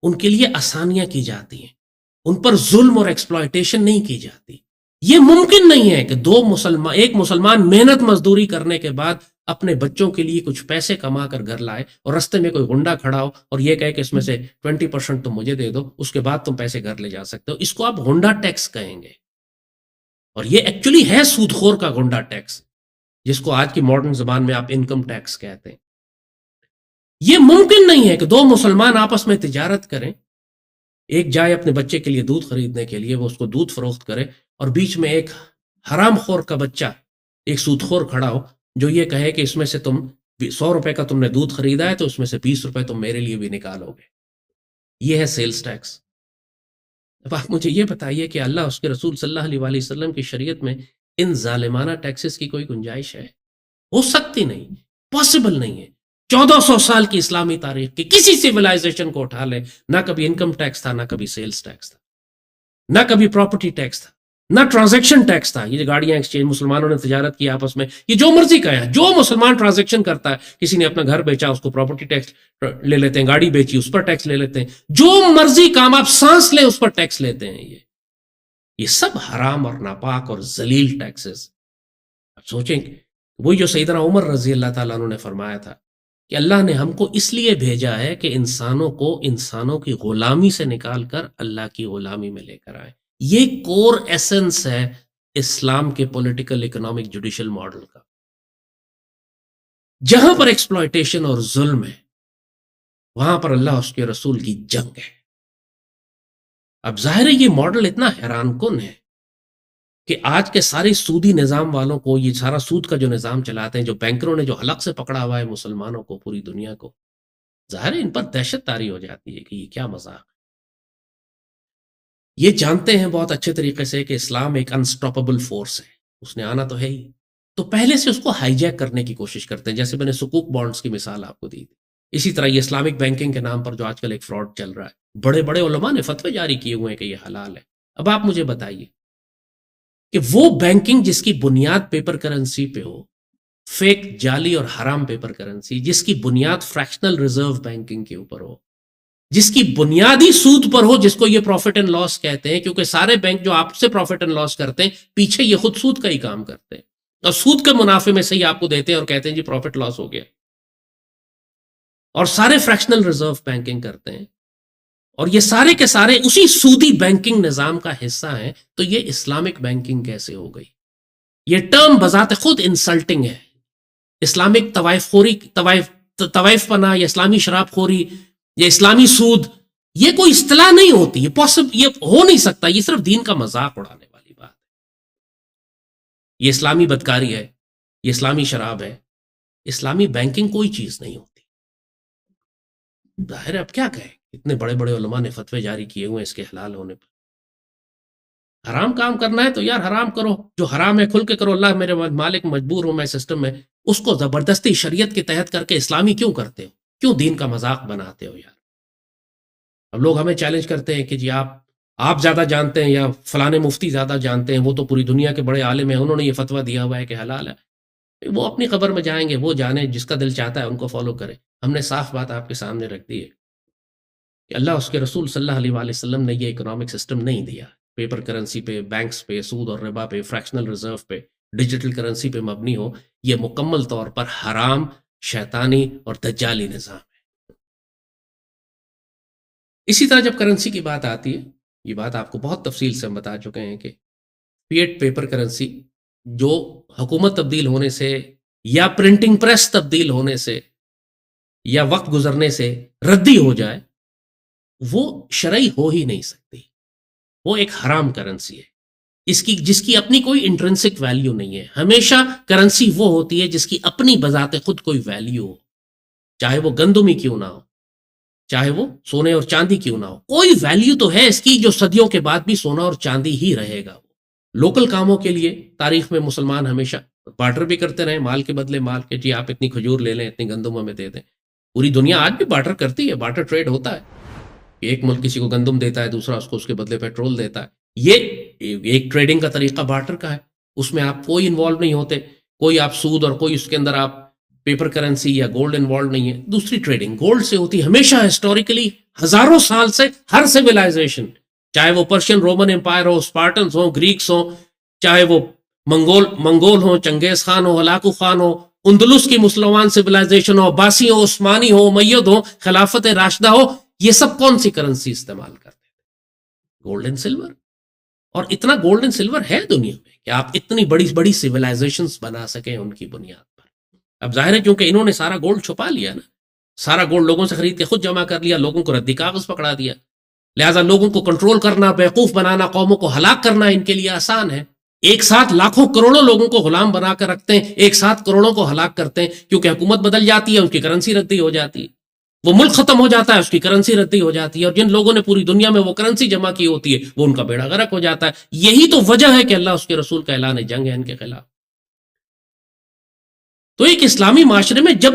ان کے لیے آسانیاں کی جاتی ہیں، ان پر ظلم اور ایکسپلائٹیشن نہیں کی جاتی. یہ ممکن نہیں ہے کہ ایک مسلمان محنت مزدوری کرنے کے بعد اپنے بچوں کے لیے کچھ پیسے کما کر گھر لائے اور رستے میں کوئی گنڈا کھڑا ہو اور یہ کہے کہ اس میں سے 20% تم مجھے دے دو، اس کے بعد تم پیسے گھر لے جا سکتے ہو. اس کو آپ گنڈا ٹیکس کہیں گے، اور یہ ایکچولی ہے سود خور کا گنڈا ٹیکس، جس کو آج کی ماڈرن زبان میں آپ انکم ٹیکس کہتے ہیں. یہ ممکن نہیں ہے کہ دو مسلمان آپس میں تجارت کریں، ایک جائے اپنے بچے کے لیے دودھ خریدنے کے لیے، وہ اس کو دودھ فروخت کرے، اور بیچ میں ایک حرام خور کا بچہ، ایک سود خور کھڑا ہو جو یہ کہے کہ اس میں سے تم 100 روپے کا تم نے دودھ خریدا ہے تو اس میں سے 20 روپے تم میرے لیے بھی نکالو گے. یہ ہے سیلز ٹیکس. اب آپ مجھے یہ بتائیے کہ اللہ اس کے رسول صلی اللہ علیہ وسلم کی شریعت میں ان ظالمانہ ٹیکسز کی کوئی گنجائش ہے؟ ہو سکتی نہیں، پاسبل نہیں ہے. 1400 سال کی اسلامی تاریخ کی کسی سیولائزیشن کو اٹھا لے، نہ کبھی انکم ٹیکس تھا، نہ کبھی سیلز ٹیکس تھا، نہ کبھی پراپرٹی ٹیکس تھا، نہ ٹرانزیکشن ٹیکس تھا. یہ گاڑیاں ایکسچینج، مسلمانوں نے تجارت کی آپس میں، یہ جو مرضی کا ہے، جو مسلمان ٹرانزیکشن کرتا ہے، کسی نے اپنا گھر بیچا اس کو پراپرٹی ٹیکس لے لیتے ہیں، گاڑی بیچی اس پر ٹیکس لے لیتے ہیں، جو مرضی کام آپ سانس لیں اس پر ٹیکس لیتے ہیں. یہ سب حرام اور ناپاک اور ذلیل ٹیکسز. اب سوچیں، وہی جو سیدنا عمر رضی اللہ تعالیٰ عنہ نے فرمایا تھا کہ اللہ نے ہم کو اس لیے بھیجا ہے کہ انسانوں کو انسانوں کی غلامی سے نکال کر اللہ کی غلامی میں لے کر آئے. یہ کور ایسنس ہے اسلام کے پولیٹیکل، اکنامک، جوڈیشل ماڈل کا. جہاں پر ایکسپلائٹیشن اور ظلم ہے وہاں پر اللہ اس کے رسول کی جنگ ہے. اب ظاہر ہے یہ ماڈل اتنا حیران کن ہے کہ آج کے سارے سودی نظام والوں کو، یہ سارا سود کا جو نظام چلاتے ہیں، جو بینکروں نے جو حلق سے پکڑا ہوا ہے مسلمانوں کو، پوری دنیا کو، ظاہر ہے ان پر دہشت طاری ہو جاتی ہے کہ یہ کیا مذاق. یہ جانتے ہیں بہت اچھے طریقے سے کہ اسلام ایک انسٹاپبل فورس ہے، اس نے آنا تو ہے ہی، تو پہلے سے اس کو ہائی جیک کرنے کی کوشش کرتے ہیں. جیسے میں نے سکوک بانڈز کی مثال آپ کو دی تھی. اسی طرح یہ اسلامک بینکنگ کے نام پر جو آج کل ایک فراڈ چل رہا ہے، بڑے بڑے علماء نے فتوے جاری کیے ہوئے ہیں کہ یہ حلال ہے. اب آپ مجھے بتائیے کہ وہ بینکنگ جس کی بنیاد پیپر کرنسی پہ ہو، فیک جعلی اور حرام پیپر کرنسی، جس کی بنیاد فریکشنل ریزرو بینکنگ کے اوپر ہو، جس کی بنیادی سود پر ہو، جس کو یہ پروفٹ اینڈ لاس کہتے ہیں، کیونکہ سارے بینک جو آپ سے پروفٹ اینڈ لاس کرتے ہیں پیچھے یہ خود سود کا ہی کام کرتے ہیں، اور سود کے منافع میں سے ہی آپ کو دیتے ہیں اور کہتے ہیں جی پروفٹ لاس ہو گیا. اور سارے فریکشنل ریزرو بینکنگ کرتے ہیں، اور یہ سارے کے سارے اسی سودی بینکنگ نظام کا حصہ ہیں. تو یہ اسلامک بینکنگ کیسے ہو گئی؟ یہ ٹرم بذات خود انسلٹنگ ہے. اسلامک طوائف پنا یا اسلامی شراب خوری یا اسلامی سود، یہ کوئی اصطلاح نہیں ہوتی، یہ ہو نہیں سکتا. یہ صرف دین کا مذاق اڑانے والی بات ہے. یہ اسلامی بدکاری ہے، یہ اسلامی شراب ہے. اسلامی بینکنگ کوئی چیز نہیں ہوتی. ظاہر ہے اب کیا کہیں، اتنے بڑے بڑے علماء نے فتوے جاری کیے ہوئے اس کے حلال ہونے پر. حرام کام کرنا ہے تو یار حرام کرو، جو حرام ہے کھل کے کرو. اللہ میرے مالک، مجبور ہوں میں سسٹم میں، اس کو زبردستی شریعت کے تحت کر کے اسلامی کیوں کرتے ہو؟ کیوں دین کا مذاق بناتے ہو یار؟ اب لوگ ہمیں چیلنج کرتے ہیں کہ جی آپ زیادہ جانتے ہیں یا فلانے مفتی زیادہ جانتے ہیں، وہ تو پوری دنیا کے بڑے عالم ہیں، انہوں نے یہ فتویٰ دیا ہوا ہے کہ حلال ہے. وہ اپنی قبر میں جائیں گے، وہ جانے، جس کا دل چاہتا ہے ان کو فالو کرے. ہم نے صاف بات آپ کے سامنے رکھ دی ہے کہ اللہ اس کے رسول صلی اللہ علیہ وآلہ وسلم نے یہ اکنامک سسٹم نہیں دیا. پیپر کرنسی پہ، بینکس پہ، سود اور ربا پہ، فریکشنل ریزرو پہ، ڈیجیٹل کرنسی پہ مبنی ہو. یہ مکمل طور پر حرام، شیطانی اور دجالی نظام ہے. اسی طرح جب کرنسی کی بات آتی ہے، یہ بات آپ کو بہت تفصیل سے ہم بتا چکے ہیں کہ فیٹ پیپر کرنسی جو حکومت تبدیل ہونے سے یا پرنٹنگ پریس تبدیل ہونے سے یا وقت گزرنے سے ردی ہو جائے، وہ شرعی ہو ہی نہیں سکتی. وہ ایک حرام کرنسی ہے، جس کی اپنی کوئی انٹرنسک ویلیو نہیں ہے. ہمیشہ کرنسی وہ ہوتی ہے جس کی اپنی بذات خود کوئی ویلیو ہو، چاہے وہ گندم ہی کیوں نہ ہو، چاہے وہ سونے اور چاندی کیوں نہ ہو. کوئی ویلیو تو ہے اس کی جو صدیوں کے بعد بھی سونا اور چاندی ہی رہے گا. لوکل کاموں کے لیے تاریخ میں مسلمان ہمیشہ بارٹر بھی کرتے رہے، مال کے بدلے مال کے. جی آپ اتنی کھجور لے لیں، اتنی گندم ہمیں دے دیں. پوری دنیا آج بھی بارٹر کرتی ہے، بارٹر ٹریڈ ہوتا ہے. ایک ملک کسی کو گندم دیتا ہے، دوسرا اس کو اس کے بدلے پیٹرول دیتا ہے. یہ ایک ٹریڈنگ کا طریقہ بارٹر کا ہے. اس میں آپ کوئی انوالو نہیں ہوتے، کوئی آپ سود اور کوئی اس کے اندر آپ پیپر کرنسی یا گولڈ انوالو نہیں ہے. دوسری ٹریڈنگ گولڈ سے ہوتی ہے ہمیشہ، ہسٹوریکلی ہزاروں سال سے. ہر سیولائزیشن، چاہے وہ پرشین رومن امپائر ہو، اسپارٹنز ہوں، گریکس ہوں، چاہے وہ منگول ہوں، چنگیز خان ہو، ہلاکو خان ہو، اندلس کی مسلمان سیولائزیشن ہو، عباسی ہو، عثمانی ہو، امید ہو، خلافت راشدہ ہو، یہ سب کون سی کرنسی استعمال کرتے ہیں؟ Gold and silver. اور اتنا گولڈ اینڈ سلور ہے دنیا میں کہ آپ اتنی بڑی بڑی سیولائزیشنز بنا سکیں ان کی بنیاد پر. اب ظاہر ہے کیونکہ انہوں نے سارا گولڈ چھپا لیا نا، سارا گولڈ لوگوں سے خرید کے خود جمع کر لیا، لوگوں کو ردی کاغذ پکڑا دیا. لہٰذا لوگوں کو کنٹرول کرنا، بیوقوف بنانا، قوموں کو ہلاک کرنا ان کے لیے آسان ہے. ایک ساتھ لاکھوں کروڑوں لوگوں کو غلام بنا کر رکھتے ہیں، ایک ساتھ کروڑوں کو ہلاک کرتے ہیں. کیونکہ حکومت بدل جاتی ہے، ان کی کرنسی ردی ہو جاتی ہے. وہ ملک ختم ہو جاتا ہے، اس کی کرنسی ردی ہو جاتی ہے. اور جن لوگوں نے پوری دنیا میں وہ کرنسی جمع کی ہوتی ہے، وہ ان کا بیڑا غرق ہو جاتا ہے. یہی تو وجہ ہے کہ اللہ اس کے رسول کا اعلان جنگ ہے ان کے خلاف. تو ایک اسلامی معاشرے میں جب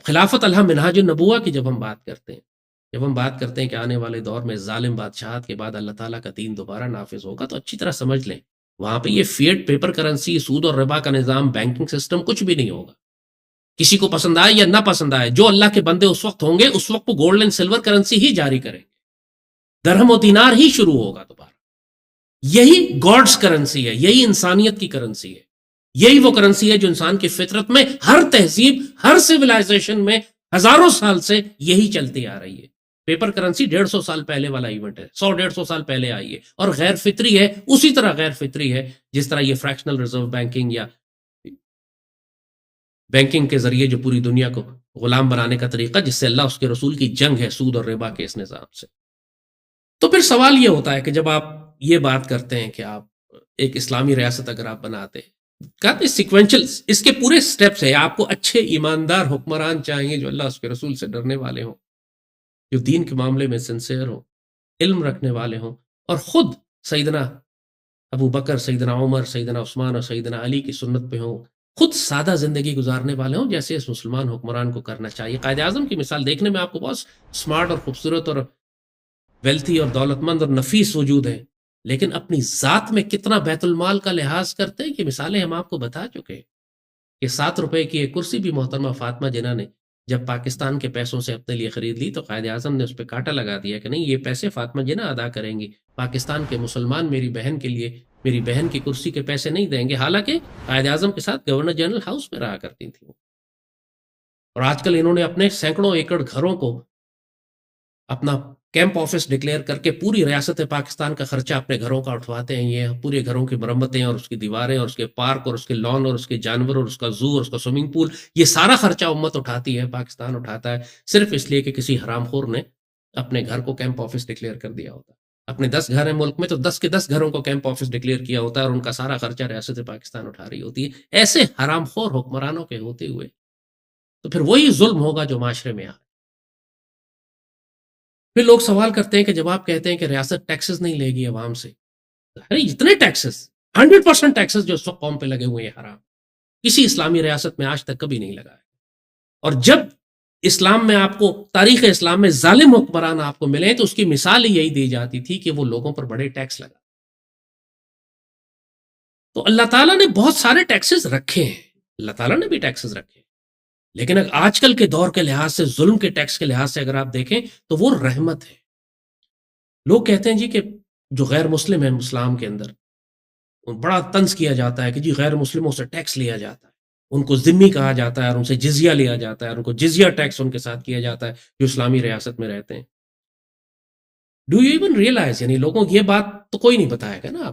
خلافت الحم منہاج النبوہ کی جب ہم بات کرتے ہیں کہ آنے والے دور میں ظالم بادشاہت کے بعد اللہ تعالیٰ کا دین دوبارہ نافذ ہوگا، تو اچھی طرح سمجھ لیں وہاں پہ یہ فیٹ پیپر کرنسی، سود اور ربا کا نظام، بینکنگ سسٹم کچھ بھی نہیں ہوگا. کسی کو پسند آئے یا نہ پسند آئے، جو اللہ کے بندے اس وقت ہوں گے، اس وقت وہ گولڈ اینڈ سلور کرنسی ہی جاری کریں گے. درہم و دینار ہی شروع ہوگا دوبارہ. یہی گاڈز کرنسی ہے، یہی انسانیت کی کرنسی ہے. یہی وہ کرنسی ہے جو انسان کی فطرت میں، ہر تہذیب، ہر سیولائزیشن میں ہزاروں سال سے یہی چلتی آ رہی ہے. پیپر کرنسی 150 سال پہلے والا ایونٹ ہے، 100-150 سال پہلے آئی ہے، اور غیر فطری ہے. اسی طرح غیر فطری ہے جس طرح یہ فریکشنل ریزرو بینکنگ یا بینکنگ کے ذریعے جو پوری دنیا کو غلام بنانے کا طریقہ، جس سے اللہ اس کے رسول کی جنگ ہے سود اور ربا کے اس نظام سے. تو پھر سوال یہ ہوتا ہے کہ جب آپ یہ بات کرتے ہیں کہ آپ ایک اسلامی ریاست اگر آپ بناتے ہیں، کہتے ہیں سیکوینشل، اس کے پورے سٹیپس ہیں. آپ کو اچھے ایماندار حکمران چاہیے جو اللہ اس کے رسول سے ڈرنے والے ہوں، جو دین کے معاملے میں سنسیئر ہوں، علم رکھنے والے ہوں، اور خود سیدنا ابو بکر، سیدنا عمر، سیدنا عثمان اور سیدنا علی کی سنت پہ ہوں، خود سادہ زندگی گزارنے والے ہوں جیسے اس مسلمان حکمران کو کرنا چاہیے. قائد اعظم کی مثال دیکھنے میں آپ کو بہت اسمارٹ اور خوبصورت اور ویلتھی اور دولت مند اور نفیس وجود ہے، لیکن اپنی ذات میں کتنا بیت المال کا لحاظ کرتے ہیں کہ مثالیں ہم آپ کو بتا چکے ہیں. کہ 7 روپے کی ایک کرسی بھی محترمہ فاطمہ جناح نے جب پاکستان کے پیسوں سے اپنے لیے خرید لی تو قائد اعظم نے اس پہ کاٹا لگا دیا کہ نہیں، یہ پیسے فاطمہ جناح ادا کریں گی، پاکستان کے مسلمان میری بہن کے لیے میری بہن کی کرسی کے پیسے نہیں دیں گے. حالانکہ قائد اعظم کے ساتھ گورنر جنرل ہاؤس میں رہا کرتی تھیں، اور آج کل انہوں نے اپنے سینکڑوں ایکڑ گھروں کو اپنا کیمپ آفس ڈکلیئر کر کے پوری ریاست پاکستان کا خرچہ اپنے گھروں کا اٹھواتے ہیں. یہ پورے گھروں کی مرمتیں اور اس کی دیواریں اور اس کے پارک اور اس کے لان اور اس کے جانور اور اس کا زو اور اس کا سوئمنگ پول، یہ سارا خرچہ امت اٹھاتی ہے، پاکستان اٹھاتا ہے، صرف اس لیے کہ کسی حرام خور نے اپنے گھر کو کیمپ آفس ڈکلیئر کر دیا ہوتا ہے. اپنے 10 گھر ہیں ملک میں تو 10 کے 10 گھروں کو کیمپ آفس ڈکلیئر کیا ہوتا ہے اور ان کا سارا خرچہ ریاست پاکستان اٹھا رہی ہوتی ہے. ایسے حرام خور حکمرانوں کے ہوتے ہوئے تو پھر وہی ظلم ہوگا جو معاشرے میں پھر لوگ سوال کرتے ہیں کہ جب آپ کہتے ہیں کہ ریاست ٹیکسز نہیں لے گی عوام سے، ارے اتنے ٹیکسز 100% ٹیکسز جو اس وقت قوم پہ لگے ہوئے ہیں حرام، کسی اسلامی ریاست میں آج تک کبھی نہیں لگا ہے. اور جب اسلام میں آپ کو تاریخ اسلام میں ظالم حکمران آپ کو ملے تو اس کی مثال ہی یہی دی جاتی تھی کہ وہ لوگوں پر بڑے ٹیکس لگا. تو اللہ تعالیٰ نے بہت سارے ٹیکسز رکھے ہیں، اللہ تعالیٰ نے بھی ٹیکسز رکھے ہیں، لیکن اگر آج کل کے دور کے لحاظ سے ظلم کے ٹیکس کے لحاظ سے اگر آپ دیکھیں تو وہ رحمت ہے. لوگ کہتے ہیں جی کہ جو غیر مسلم ہیں اسلام کے اندر بڑا طنز کیا جاتا ہے کہ جی غیر مسلموں سے ٹیکس لیا جاتا ہے، ان کو ذمی کہا جاتا ہے اور ان سے جزیہ لیا جاتا ہے اور ان کو جزیہ ٹیکس ان کے ساتھ کیا جاتا ہے جو اسلامی ریاست میں رہتے ہیں. ڈو یو ایون ریئلائز، یعنی لوگوں کی یہ بات تو کوئی نہیں بتائے گا نا.